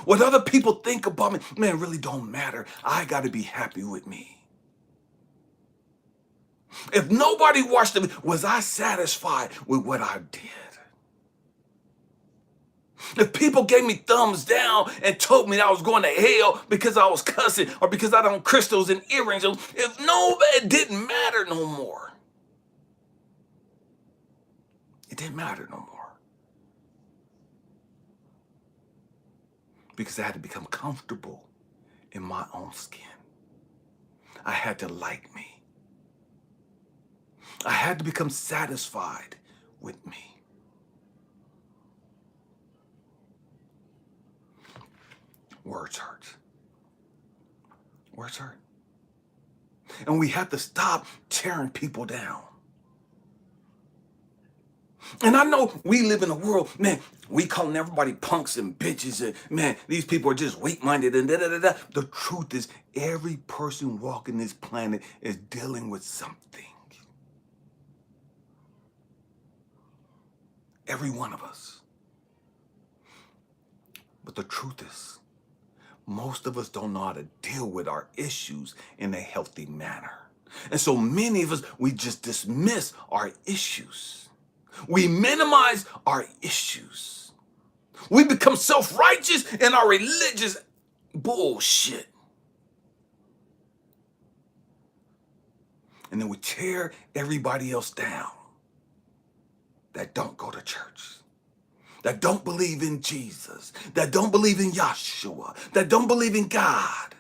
A: What other people think about me, man, really don't matter. I gotta be happy with me. If nobody watched me, was I satisfied with what I did? If people gave me thumbs down and told me that I was going to hell because I was cussing or because I don't crystals and earrings, if it didn't matter no more. It didn't matter no more. Because I had to become comfortable in my own skin. I had to like me. I had to become satisfied with me. Words hurt. Words hurt. And we have to stop tearing people down. And I know we live in a world, man, we calling everybody punks and bitches and, man, these people are just weak-minded and da-da-da-da. The truth is, every person walking this planet is dealing with something. Every one of us. But the truth is, most of us don't know how to deal with our issues in a healthy manner. And so many of us, we just dismiss our issues. We minimize our issues. We become self-righteous in our religious bullshit. And then we tear everybody else down that don't go to church, that don't believe in Jesus, that don't believe in Yahshua, that don't believe in God.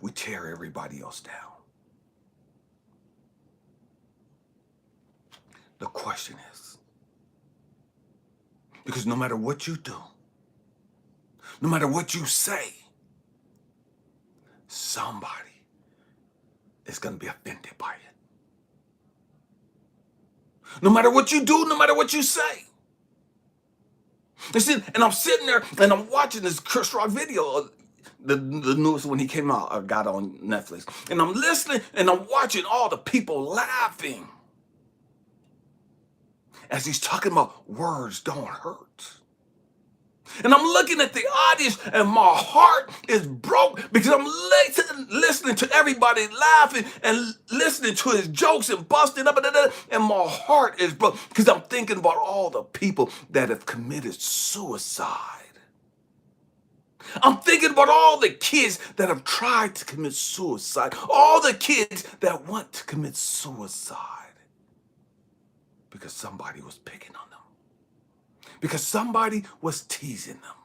A: We tear everybody else down. The question is, because no matter what you do, no matter what you say, somebody is going to be offended by it. No matter what you do, no matter what you say. And I'm sitting there and I'm watching this Chris Rock video, the newest one he came out, I got on Netflix. And I'm listening and I'm watching all the people laughing as he's talking about words don't hurt. And I'm looking at the audience and my heart is broke because I'm listening to everybody laughing and listening to his jokes and busting up and my heart is broke because I'm thinking about all the people that have committed suicide. I'm thinking about all the kids that have tried to commit suicide, all the kids that want to commit suicide because somebody was picking on them. Because somebody was teasing them.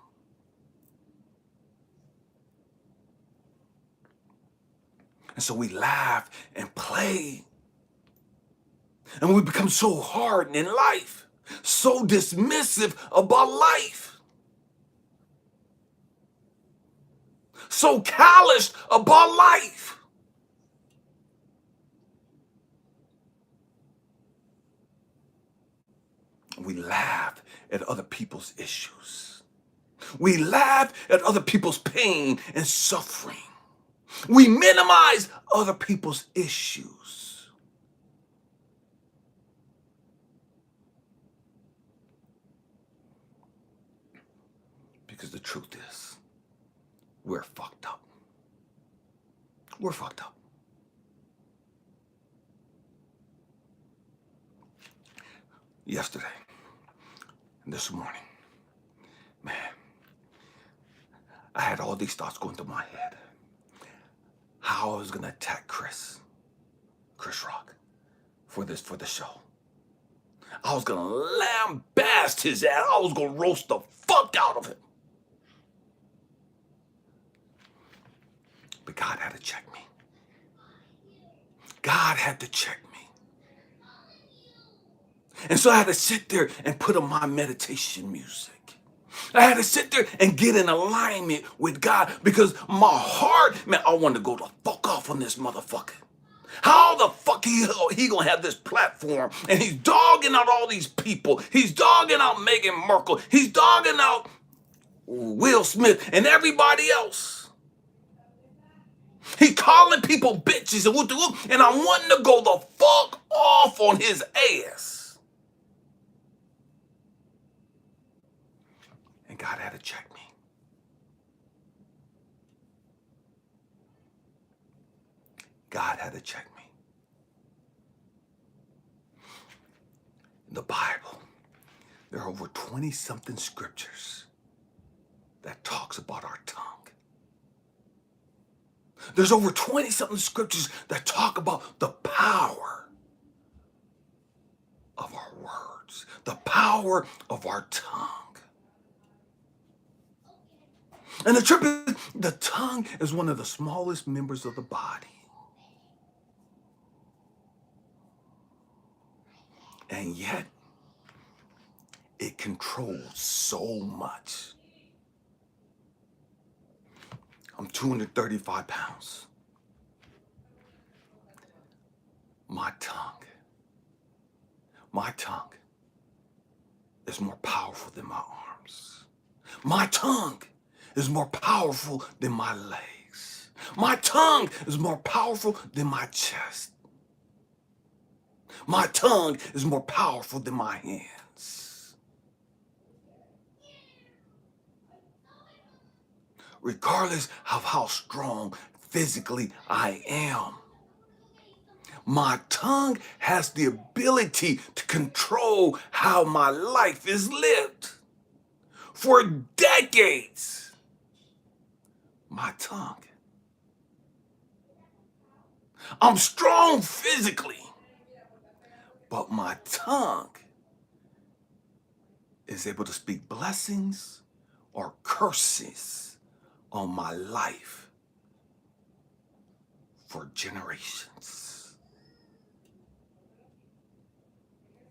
A: And so we laugh and play. And we become so hardened in life, so dismissive about life, so calloused about life. We laugh at other people's issues. We laugh at other people's pain and suffering. We minimize other people's issues. Because the truth is, we're fucked up. We're fucked up. Yesterday, this morning, man, I had all these thoughts going through my head. How I was gonna attack Chris Rock, for the show. I was going to lambast his ass. I was going to roast the fuck out of him. But God had to check me. God had to check me. And so I had to sit there and put on my meditation music. I had to sit there and get in alignment with God because my heart, man, I wanted to go the fuck off on this motherfucker. How the fuck he gonna have this platform and he's dogging out all these people. He's dogging out Meghan Markle. He's dogging out Will Smith and everybody else. He calling people bitches and whoop, and I'm wanting to go the fuck off on his ass. And God had to check me. God had to check me. In the Bible, there are over 20-something scriptures that talks about our tongue. There's over 20-something scriptures that talk about the power of our words, the power of our tongue. And the truth is, the tongue is one of the smallest members of the body. And yet, it controls so much. I'm 235 pounds. My tongue is more powerful than my arms. My tongue is more powerful than my legs. My tongue is more powerful than my chest. My tongue is more powerful than my hands. Regardless of how strong physically I am, my tongue has the ability to control how my life is lived. For decades, my tongue. I'm strong physically, but my tongue is able to speak blessings or curses on my life for generations.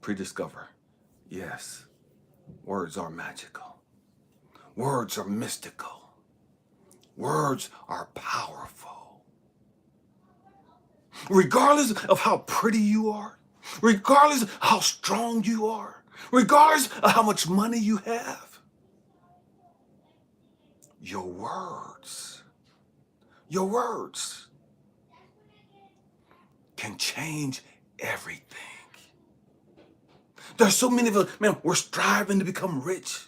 A: Prediscover, yes, words are magical. Words are mystical. Words are powerful. Regardless of how pretty you are, regardless of how strong you are, regardless of how much money you have, your words can change everything. There's so many of us, man, we're striving to become rich.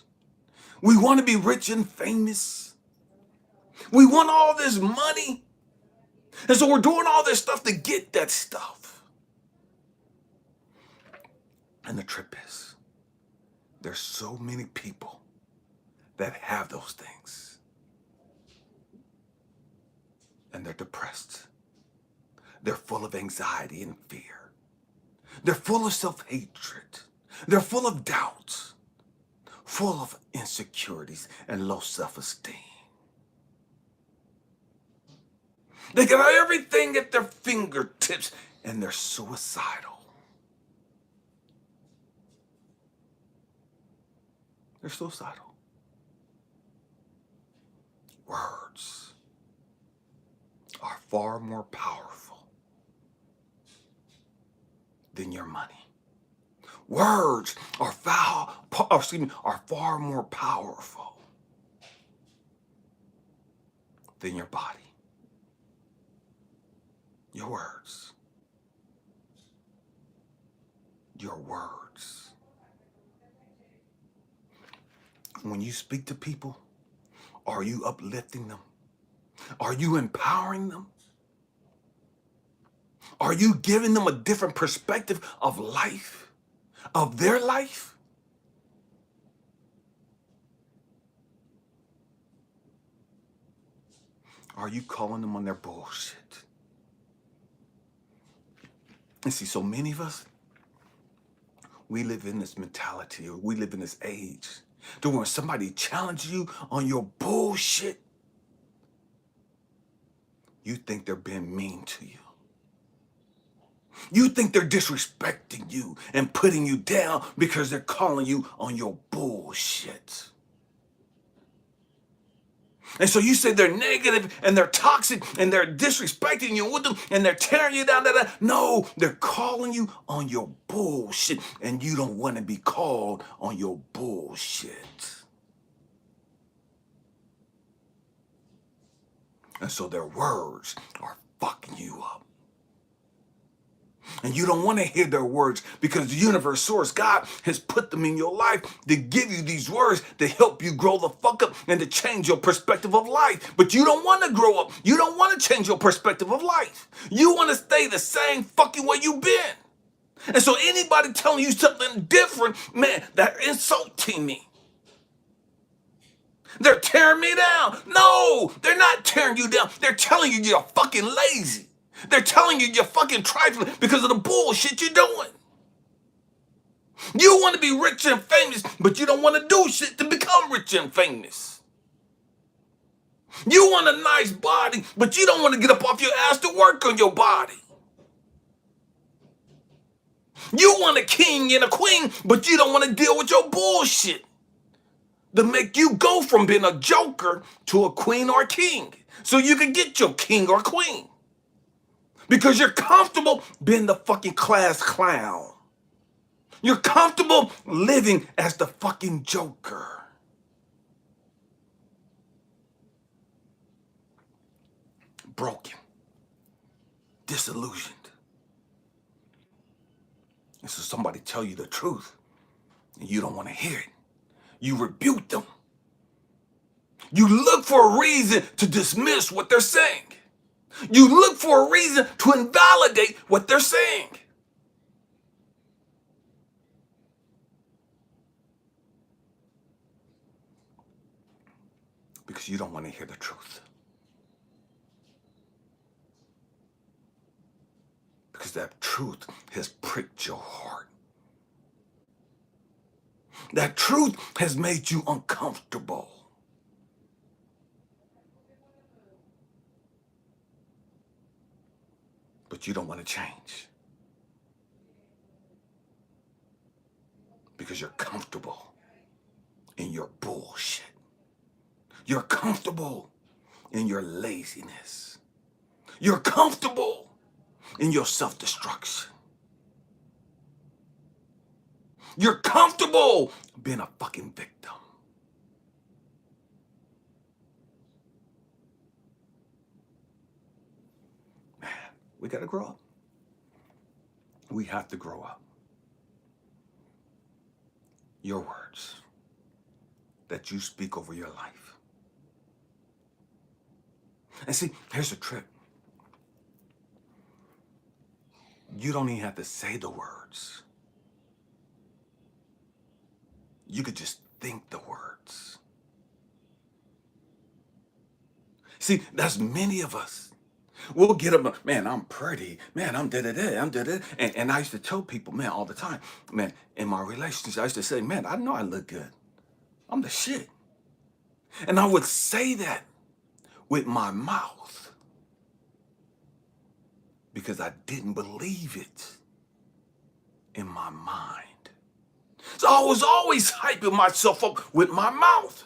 A: We want to be rich and famous. We want all this money. And so we're doing all this stuff to get that stuff. And the trip is, there's so many people that have those things. And they're depressed. They're full of anxiety and fear. They're full of self-hatred. They're full of doubts, full of insecurities and low self-esteem. They got everything at their fingertips and they're suicidal. They're suicidal. Words are far more powerful than your money. Words are far more powerful than your body. Your words. Your words. When you speak to people, are you uplifting them? Are you empowering them? Are you giving them a different perspective of life? Of their life? Are you calling them on their bullshit? And see, so many of us, we live in this mentality, or we live in this age, to when somebody challenges you on your bullshit, you think they're being mean to you. You think they're disrespecting you and putting you down because they're calling you on your bullshit. And so you say they're negative and they're toxic and they're disrespecting you with them and they're tearing you down. No, they're calling you on your bullshit, and you don't want to be called on your bullshit. And so their words are fucking you up. And you don't want to hear their words, because the universe source, God, has put them in your life to give you these words to help you grow the fuck up and to change your perspective of life. But you don't want to grow up. You don't want to change your perspective of life. You want to stay the same fucking way you've been. And so anybody telling you something different, man, they're insulting me. They're tearing me down. No, they're not tearing you down. They're telling you you're fucking lazy. They're telling you you're fucking trifling because of the bullshit you're doing. You want to be rich and famous, but you don't want to do shit to become rich and famous. You want a nice body, but you don't want to get up off your ass to work on your body. You want a king and a queen, but you don't want to deal with your bullshit to make you go from being a joker to a queen or a king, so you can get your king or queen. Because you're comfortable being the fucking class clown. You're comfortable living as the fucking joker. Broken. Disillusioned. And so somebody tell you the truth, and you don't want to hear it. You rebuke them. You look for a reason to dismiss what they're saying. You look for a reason to invalidate what they're saying. Because you don't want to hear the truth. Because that truth has pricked your heart. That truth has made you uncomfortable. But you don't want to change. Because you're comfortable in your bullshit. You're comfortable in your laziness. You're comfortable in your self-destruction. You're comfortable being a fucking victim. Man, we gotta grow up. We have to grow up. Your words that you speak over your life. And see, here's the trick. You don't even have to say the words. You could just think the words. See, that's many of us. We'll get up, man, I'm pretty, man, I'm da-da-da, I'm da-da. And I used to tell people, man, all the time, man, in my relationships, I used to say, man, I know I look good. I'm the shit. And I would say that with my mouth because I didn't believe it in my mind. So I was always hyping myself up with my mouth.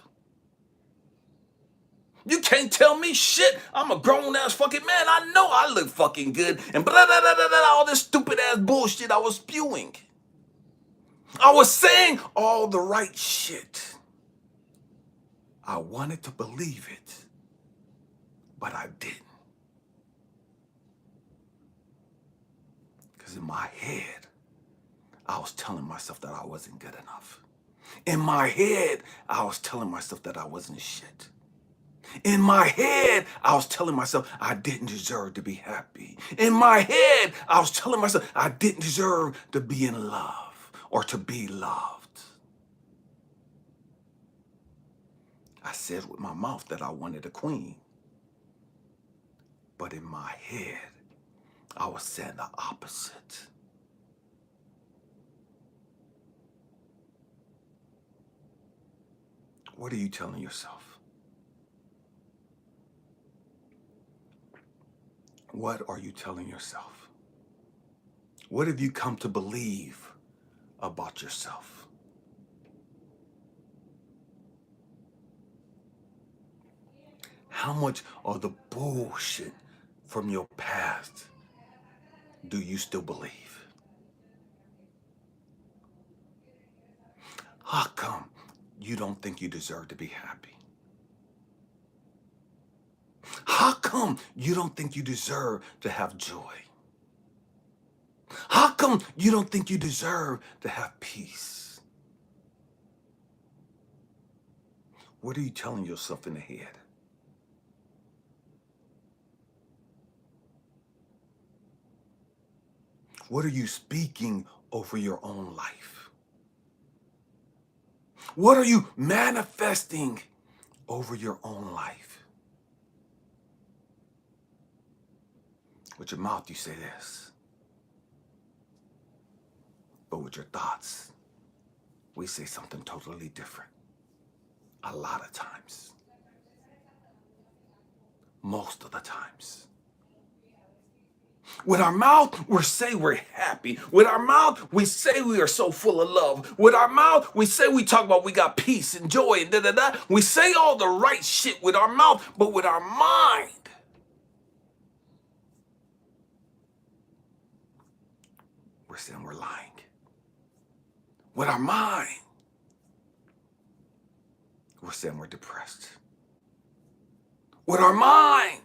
A: You can't tell me shit. I'm a grown-ass fucking man. I know I look fucking good. And blah, blah, blah, blah, blah, all this stupid-ass bullshit I was spewing. I was saying all the right shit. I wanted to believe it, but I didn't. Because in my head, I was telling myself that I wasn't good enough. In my head, I was telling myself that I wasn't shit. In my head, I was telling myself I didn't deserve to be happy. In my head, I was telling myself I didn't deserve to be in love or to be loved. I said with my mouth that I wanted a queen. But in my head, I was saying the opposite. What are you telling yourself? What are you telling yourself? What have you come to believe about yourself? How much of the bullshit from your past do you still believe? How come you don't think you deserve to be happy? How come you don't think you deserve to have joy? How come you don't think you deserve to have peace? What are you telling yourself in the head? What are you speaking over your own life? What are you manifesting over your own life? With your mouth, you say this. But with your thoughts, we say something totally different. A lot of times. Most of the times. With our mouth, we say we're happy. With our mouth, we say we are so full of love. With our mouth, we say we talk about we got peace and joy and da-da-da. We say all the right shit with our mouth, but with our mind, we're saying we're lying. With our mind, we're saying we're depressed. With our mind,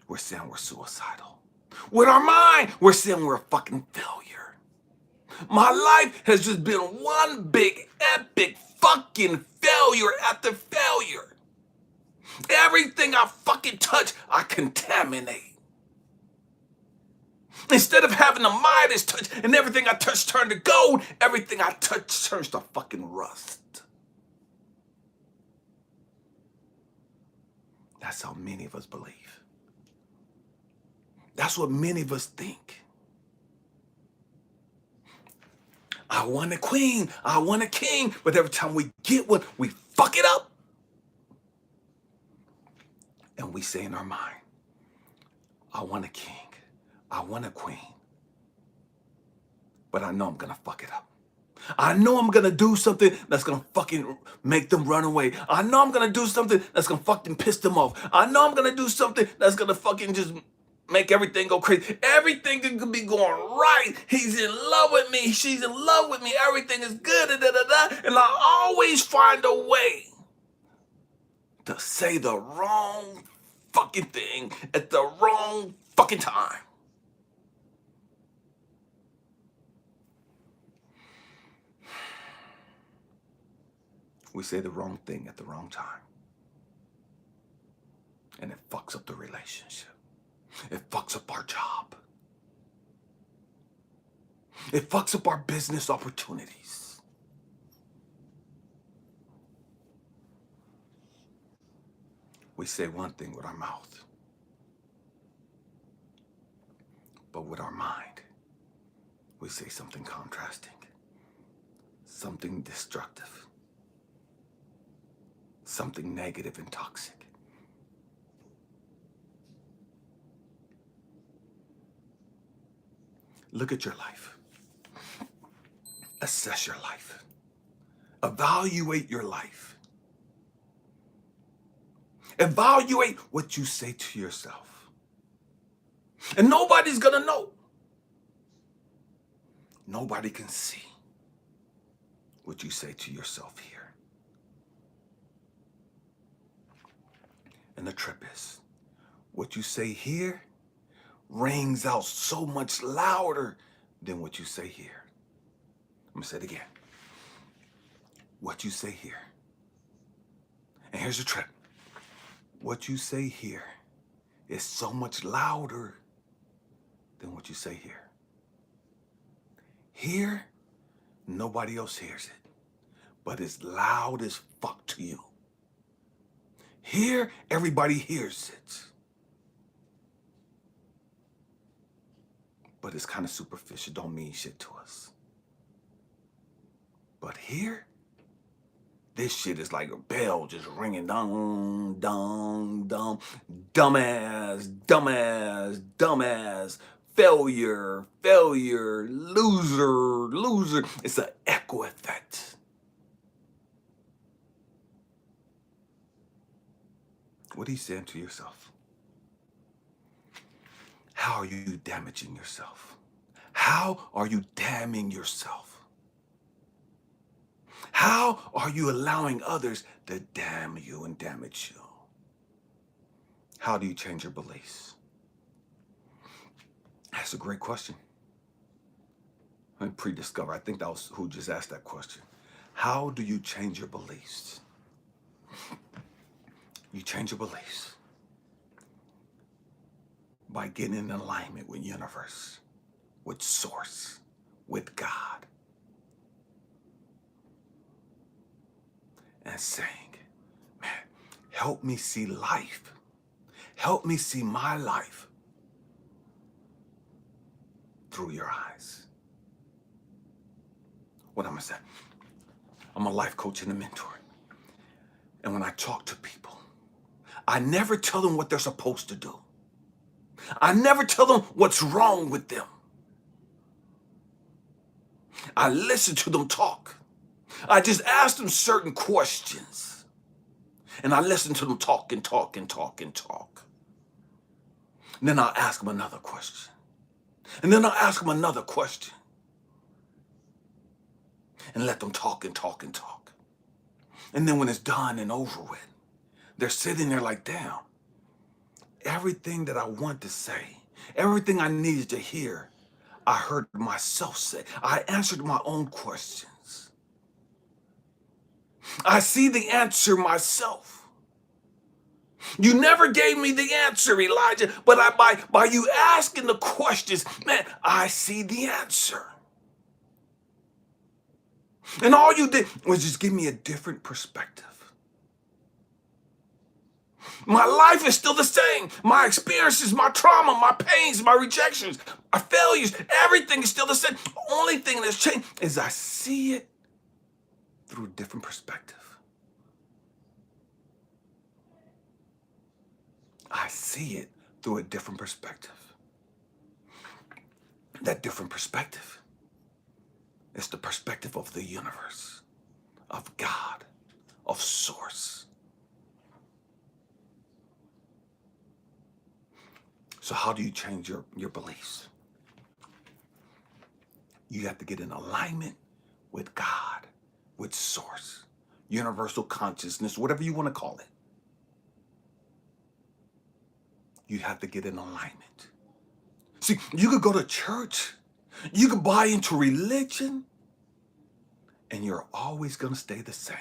A: we're saying we're suicidal. With our mind, we're saying we're a fucking failure. My life has just been one big epic fucking failure after failure. Everything I fucking touch, I contaminate. Instead of having a Midas touch and everything I touch turn to gold, everything I touch turns to fucking rust. That's how many of us believe. That's what many of us think. I want a queen, I want a king, but every time we get one, we fuck it up. And we say in our mind, I want a king, I want a queen, but I know I'm gonna fuck it up. I know I'm gonna do something that's gonna fucking make them run away. I know I'm gonna do something that's gonna fucking piss them off. I know I'm gonna do something that's gonna fucking just make everything go crazy. Everything could be going right. He's in love with me. She's in love with me. Everything is good. Da, da, da, da. And I always find a way to say the wrong fucking thing at the wrong fucking time. We say the wrong thing at the wrong time. And it fucks up the relationship. It fucks up our job. It fucks up our business opportunities. We say one thing with our mouth, but with our mind, we say something contrasting, something destructive, something negative and toxic. Look at your life. Assess your life. Evaluate your life. Evaluate what you say to yourself. And nobody's gonna know. Nobody can see what you say to yourself here. And the trip is, what you say here rings out so much louder than what you say here. I'm gonna say it again. What you say here. And here's the trip. What you say here is so much louder than what you say here. Here, nobody else hears it, but it's loud as fuck to you. Here, everybody hears it, but it's kind of superficial, don't mean shit to us. But here, This shit is like a bell just ringing, dong, dong, dong. Dumbass, dumbass, dumbass. Failure, failure, loser, loser. It's an echo effect. What are you saying to yourself? How are you damaging yourself? How are you damning yourself? How are you allowing others to damn you and damage you? How do you change your beliefs? That's a great question. And Prediscover, I think that was who just asked that question. How do you change your beliefs? You change your beliefs by getting in alignment with universe, with source, with God. And saying, man, help me see life. Help me see my life through your eyes. What I'm gonna say? I'm a life coach and a mentor. And when I talk to people, I never tell them what they're supposed to do. I never tell them what's wrong with them. I listen to them talk. I just ask them certain questions. And I listen to them talk and talk and talk and talk. And then I'll ask them another question. And then I'll ask them another question. And let them talk and talk and talk. And then when it's done and over with, they're sitting there like, damn, everything that I want to say, everything I needed to hear, I heard myself say. I answered my own questions. I see the answer myself. You never gave me the answer, Elijah, but by you asking the questions, man, I see the answer. And all you did was just give me a different perspective. My life is still the same. My experiences, my trauma, my pains, my rejections, my failures, everything is still the same. The only thing that's changed is I see it through a different perspective. I see it through a different perspective. That different perspective is the perspective of the universe, of God, of source. So how do you change your beliefs? You have to get in alignment with God, with source, universal consciousness, whatever you want to call it. You have to get in alignment. See, you could go to church, you could buy into religion, and you're always going to stay the same.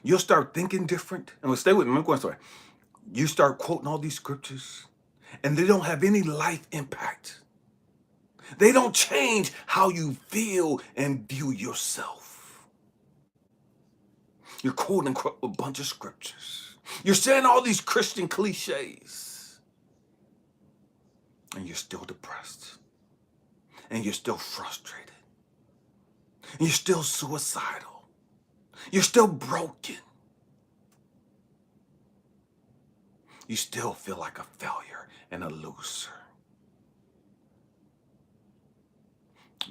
A: You'll start thinking different. And stay with me, I'm going to say, you start quoting all these scriptures, and they don't have any life impact. They don't change how you feel and view yourself. You're quoting a bunch of scriptures. You're saying all these Christian cliches, and you're still depressed, and you're still frustrated, and you're still suicidal, you're still broken. You still feel like a failure and a loser.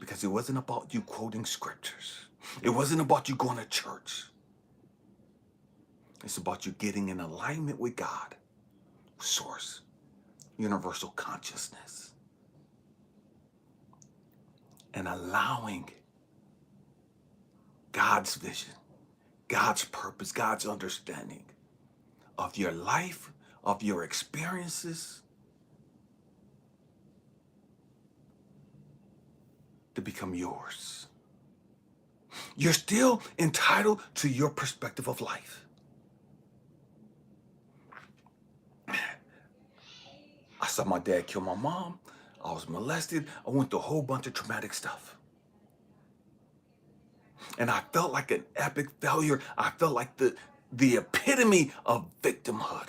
A: Because it wasn't about you quoting scriptures. It wasn't about you going to church. It's about you getting in alignment with God, source, universal consciousness, and allowing God's vision, God's purpose, God's understanding of your life, of your experiences, to become yours. You're still entitled to your perspective of life. I saw my dad kill my mom. I was molested. I went through a whole bunch of traumatic stuff. And I felt like an epic failure. I felt like the epitome of victimhood.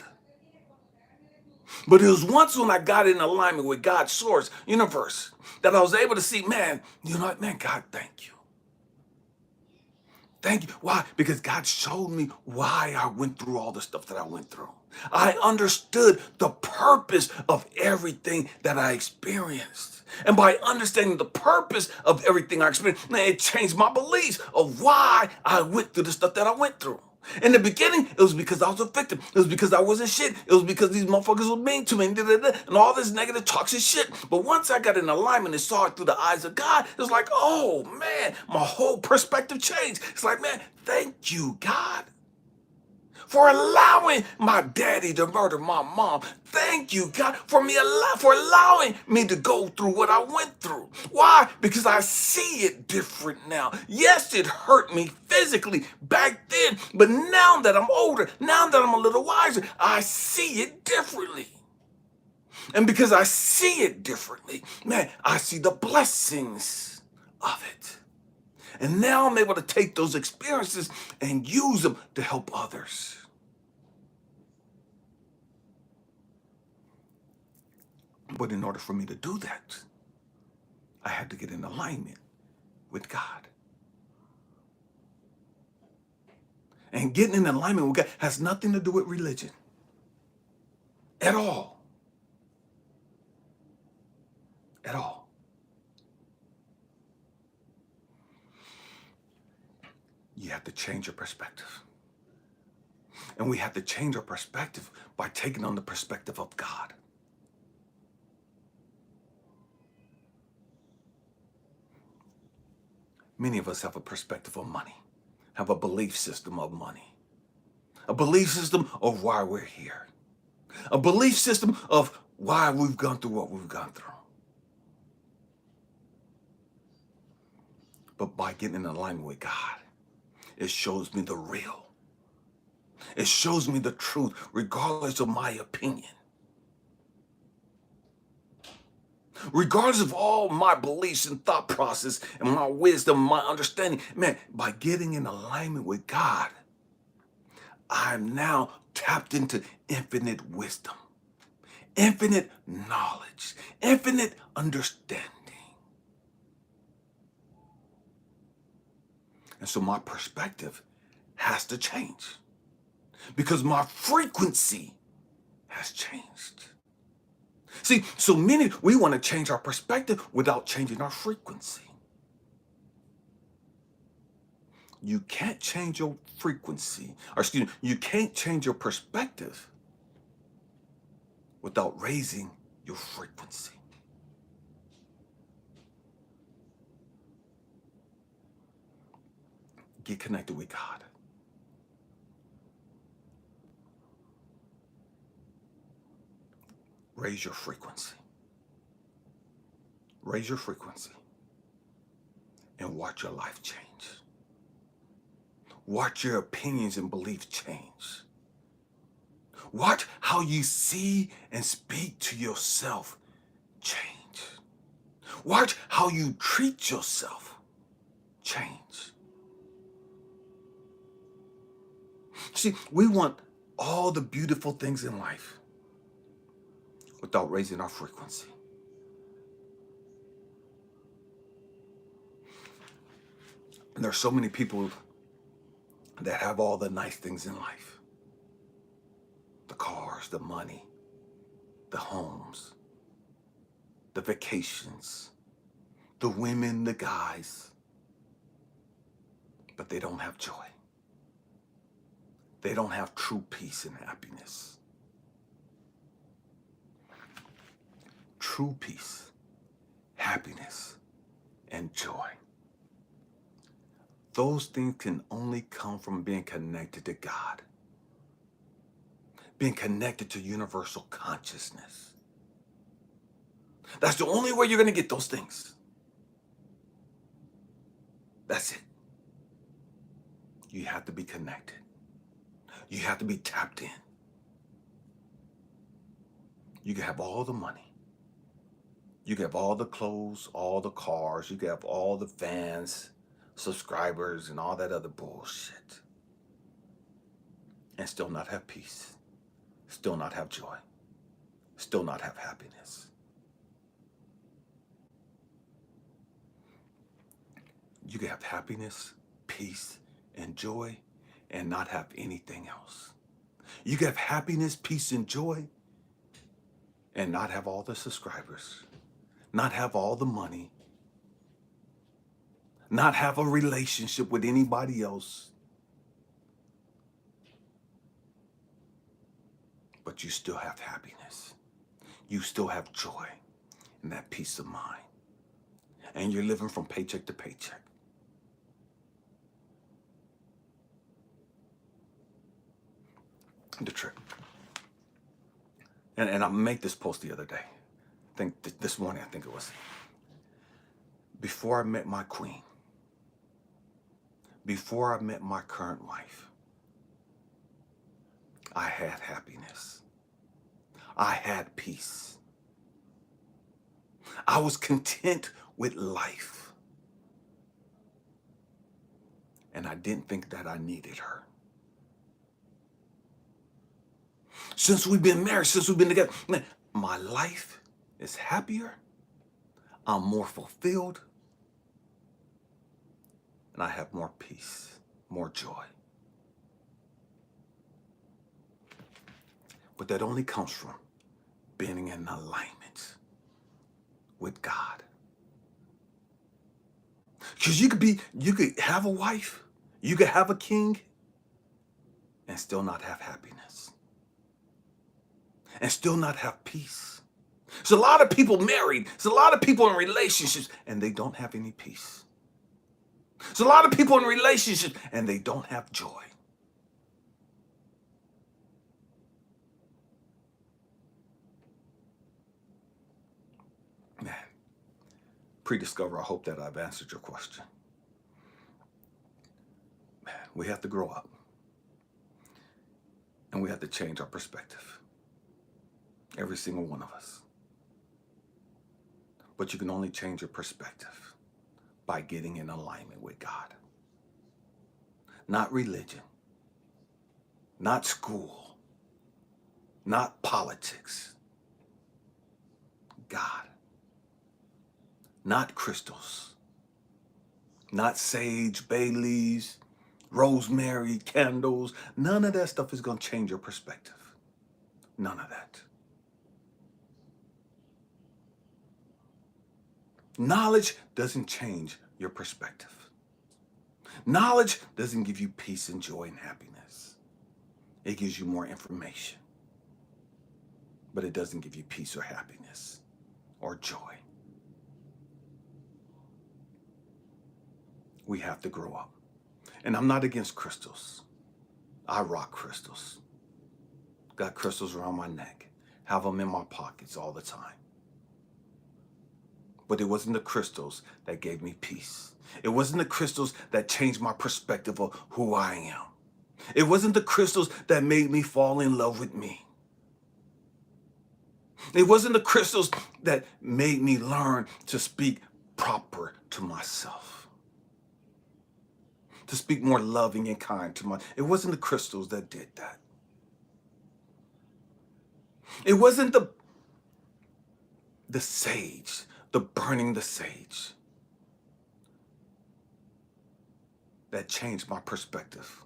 A: But it was once when I got in alignment with God's source, universe, that I was able to see, man, you know what, man, God, thank you. Thank you. Why? Because God showed me why I went through all the stuff that I went through. I understood the purpose of everything that I experienced. And by understanding the purpose of everything I experienced, man, it changed my beliefs of why I went through the stuff that I went through. In the beginning, it was because I was a victim. It was because I wasn't shit. It was because these motherfuckers were mean to me and all this negative toxic shit. But once I got in alignment and saw it through the eyes of God, it was like, oh man, my whole perspective changed. It's like, man, thank you, God, for allowing my daddy to murder my mom. Thank you, God, for allowing me to go through what I went through. Why? Because I see it different now. Yes, it hurt me physically back then, but now that I'm older, now that I'm a little wiser, I see it differently. And because I see it differently, man, I see the blessings of it. And now I'm able to take those experiences and use them to help others. But in order for me to do that, I had to get in alignment with God. And getting in alignment with God has nothing to do with religion at all. At all. You have to change your perspective. And we have to change our perspective by taking on the perspective of God. Many of us have a perspective of money, have a belief system of money, a belief system of why we're here, a belief system of why we've gone through what we've gone through. But by getting in alignment with God, it shows me the real. It shows me the truth, regardless of my opinion. Regardless of all my beliefs and thought process and my wisdom, my understanding, man, by getting in alignment with God, I'm now tapped into infinite wisdom, infinite knowledge, infinite understanding. And so my perspective has to change because my frequency has changed. See, so many, we want to change our perspective without changing our frequency. You can't change your frequency, or excuse me, you can't change your perspective without raising your frequency. Get connected with God. Raise your frequency. Raise your frequency and watch your life change. Watch your opinions and beliefs change. Watch how you see and speak to yourself change. Watch how you treat yourself change. See, we want all the beautiful things in life without raising our frequency. And there's so many people that have all the nice things in life. The cars, the money, the homes, the vacations, the women, the guys. But they don't have joy. They don't have true peace and happiness. True peace, happiness, and joy. Those things can only come from being connected to God, being connected to universal consciousness. That's the only way you're going to get those things. That's it. You have to be connected. You have to be tapped in. You can have all the money. You can have all the clothes, all the cars. You can have all the fans, subscribers, and all that other bullshit. And still not have peace. Still not have joy. Still not have happiness. You can have happiness, peace, and joy and not have anything else. You can have happiness, peace, and joy and not have all the subscribers, not have all the money, not have a relationship with anybody else, but you still have happiness. You still have joy and that peace of mind. And you're living from paycheck to paycheck. The trick. And I made this post the other day. I think this morning, I think it was. Before I met my queen, before I met my current wife, I had happiness. I had peace. I was content with life. And I didn't think that I needed her. Since we've been married, since we've been together, man, my life is happier. I'm more fulfilled. And I have more peace, more joy. But that only comes from being in alignment with God. Because you could have a wife, you could have a king, and still not have happiness. And still not have peace. There's a lot of people married, there's a lot of people in relationships, and they don't have any peace. There's a lot of people in relationships, and they don't have joy. Man, pre-discover, I hope that I've answered your question. Man, we have to grow up. And we have to change our perspective. Every single one of us. But you can only change your perspective by getting in alignment with God. Not religion. Not school. Not politics. God. Not crystals. Not sage, bay leaves, rosemary, candles. None of that stuff is going to change your perspective. None of that. Knowledge doesn't change your perspective. Knowledge doesn't give you peace and joy and happiness. It gives you more information. But it doesn't give you peace or happiness or joy. We have to grow up. And I'm not against crystals. I rock crystals. Got crystals around my neck. Have them in my pockets all the time. But it wasn't the crystals that gave me peace. It wasn't the crystals that changed my perspective of who I am. It wasn't the crystals that made me fall in love with me. It wasn't the crystals that made me learn to speak proper to myself. To speak more loving and kind to it wasn't the crystals that did that. It wasn't the sage, the burning the sage that changed my perspective.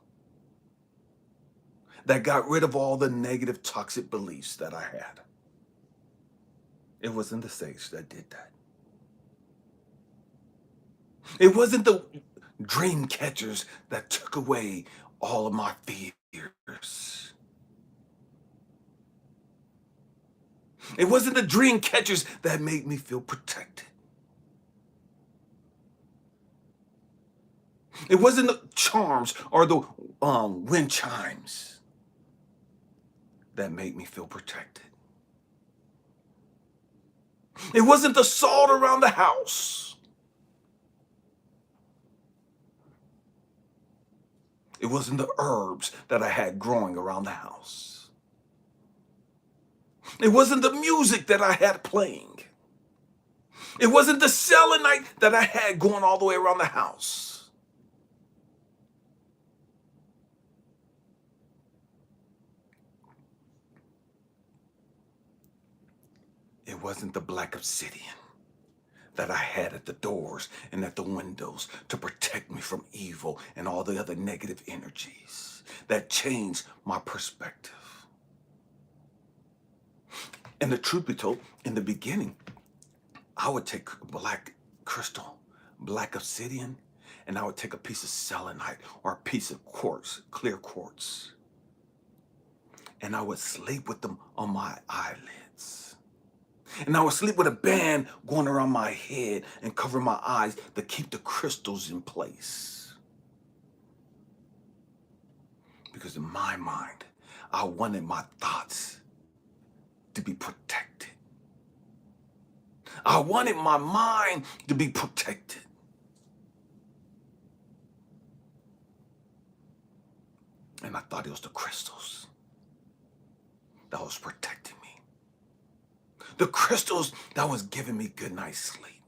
A: That got rid of all the negative, toxic beliefs that I had. It wasn't the sage that did that. It wasn't the dream catchers that took away all of my fears. It wasn't the dream catchers that made me feel protected. It wasn't the charms or the wind chimes that made me feel protected. It wasn't the salt around the house. It wasn't the herbs that I had growing around the house. It wasn't the music that I had playing. It wasn't the selenite that I had going all the way around the house. It wasn't the black obsidian that I had at the doors and at the windows to protect me from evil and all the other negative energies that changed my perspective. And the truth be told, in the beginning, I would take black crystal, black obsidian, and I would take a piece of selenite or a piece of quartz, clear quartz, and I would sleep with them on my eyelids. And I would sleep with a band going around my head and cover my eyes to keep the crystals in place. Because in my mind, I wanted my thoughts to be protected. I wanted my mind to be protected. And I thought it was the crystals that was protecting me. The crystals that was giving me good night's sleep.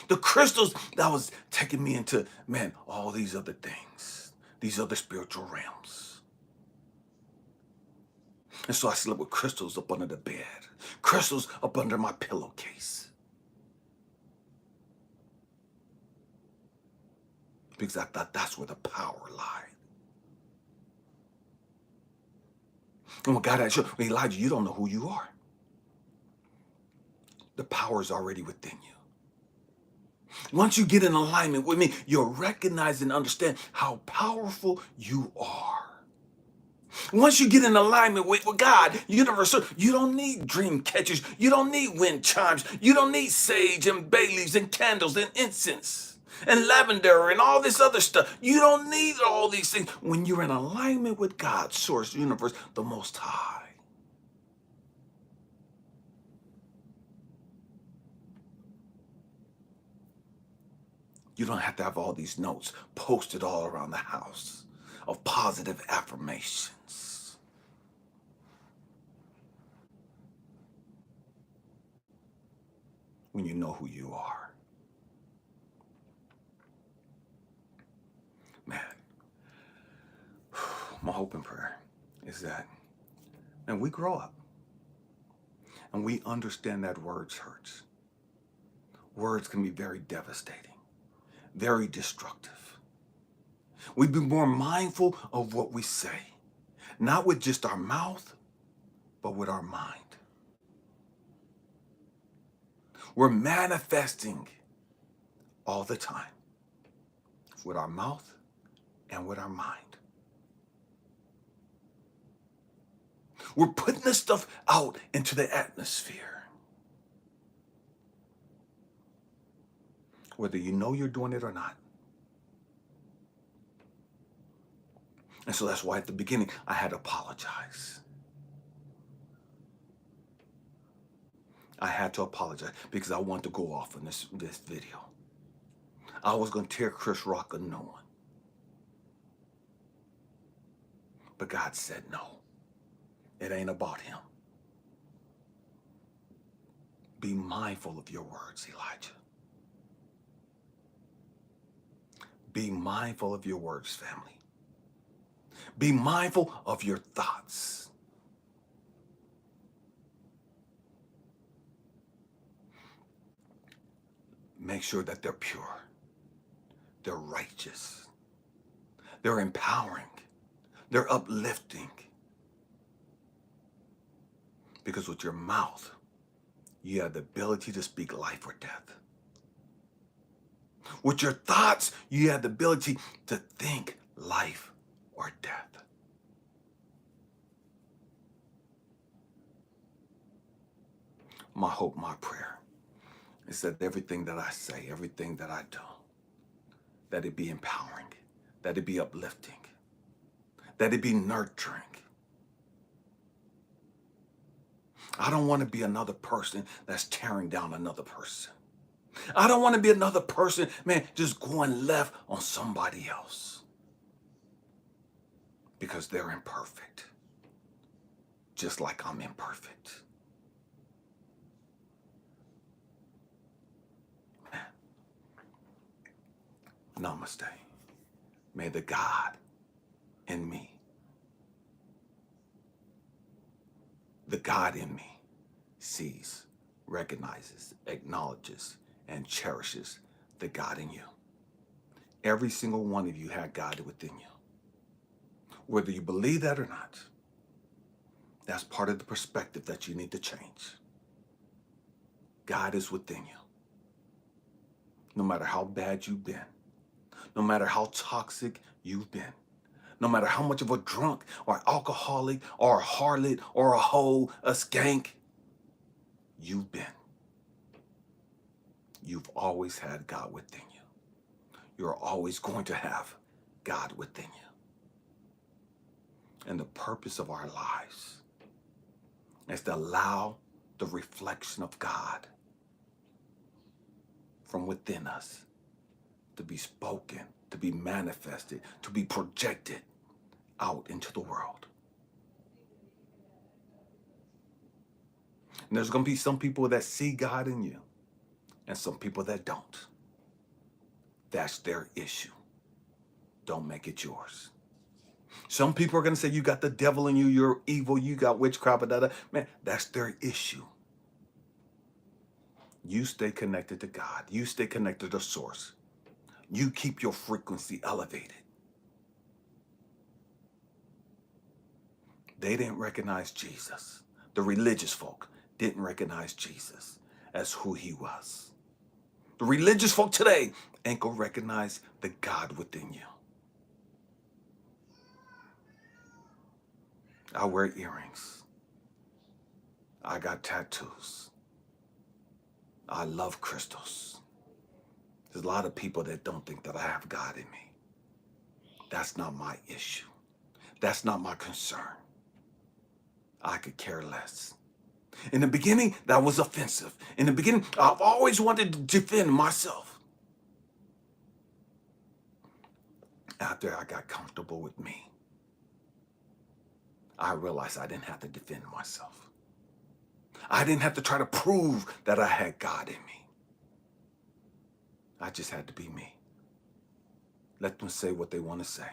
A: The crystals that was taking me into, man, all these other things, these other spiritual realms. And so I slept with crystals up under the bed, crystals up under my pillowcase. Because I thought that's where the power lied. And when God asked you, Elijah, you don't know who you are. The power is already within you. Once you get in alignment with me, you'll recognize and understand how powerful you are. Once you get in alignment with God, universe, you don't need dream catchers. You don't need wind chimes. You don't need sage and bay leaves and candles and incense and lavender and all this other stuff. You don't need all these things when you're in alignment with God, source, universe, the Most High. You don't have to have all these notes posted all around the house of positive affirmations. When you know who you are. Man, my hope and prayer is that, and we grow up and we understand that words hurt. Words can be very devastating, very destructive. We be more mindful of what we say, not with just our mouth, but with our mind. We're manifesting all the time with our mouth and with our mind. We're putting this stuff out into the atmosphere. Whether you know you're doing it or not. And so that's why at the beginning I had to apologize. I had to apologize because I wanted to go off on this video. I was going to tear Chris Rock a new one. But God said no. It ain't about him. Be mindful of your words, Elijah. Be mindful of your words, family. Be mindful of your thoughts. Make sure that they're pure. They're righteous. They're empowering. They're uplifting. Because with your mouth, you have the ability to speak life or death. With your thoughts, you have the ability to think life or death. My hope, my prayer is that everything that I say, everything that I do, that it be empowering, that it be uplifting, that it be nurturing. I don't want to be another person that's tearing down another person. I don't want to be another person, man, just going left on somebody else. Because they're imperfect. Just like I'm imperfect. Man. Namaste. May the God in me, the God in me, sees, recognizes, acknowledges, and cherishes the God in you. Every single one of you had God within you. Whether you believe that or not, that's part of the perspective that you need to change. God is within you. No matter how bad you've been, no matter how toxic you've been, no matter how much of a drunk or alcoholic or a harlot or a hoe, a skank you've been, you've always had God within you. You're always going to have God within you. And the purpose of our lives is to allow the reflection of God from within us to be spoken, to be manifested, to be projected out into the world. And there's going to be some people that see God in you and some people that don't. That's their issue. Don't make it yours. Some people are going to say, you got the devil in you, you're evil, you got witchcraft, man, that's their issue. You stay connected to God. You stay connected to source. You keep your frequency elevated. They didn't recognize Jesus. The religious folk didn't recognize Jesus as who he was. The religious folk today ain't gonna recognize the God within you. I wear earrings. I got tattoos. I love crystals. There's a lot of people that don't think that I have God in me. That's not my issue. That's not my concern. I could care less. In the beginning, that was offensive. In the beginning, I've always wanted to defend myself. After I got comfortable with me, I realized I didn't have to defend myself. I didn't have to try to prove that I had God in me. I just had to be me. Let them say what they want to say.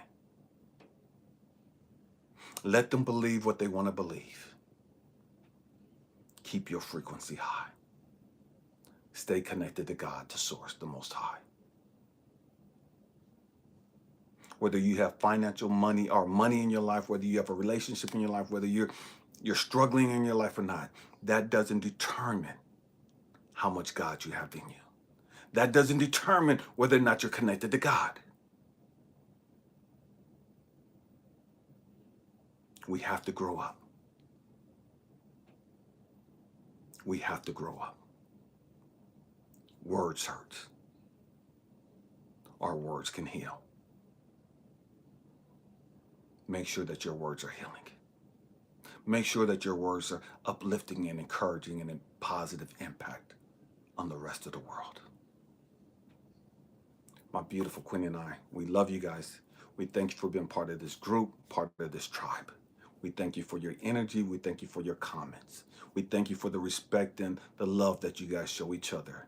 A: Let them believe what they want to believe. Keep your frequency high. Stay connected to God, to Source, the Most High. Whether you have financial money or money in your life, whether you have a relationship in your life, whether you're struggling in your life or not, that doesn't determine how much God you have in you. That doesn't determine whether or not you're connected to God. We have to grow up. We have to grow up. Words hurt. Our words can heal. Make sure that your words are healing. Make sure that your words are uplifting and encouraging and a positive impact on the rest of the world. My beautiful Queen and I, we love you guys. We thank you for being part of this group, part of this tribe. We thank you for your energy. We thank you for your comments. We thank you for the respect and the love that you guys show each other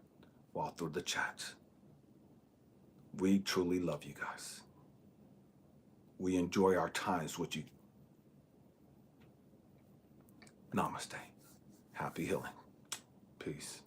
A: while through the chats. We truly love you guys. We enjoy our times with you. Namaste. Happy healing. Peace.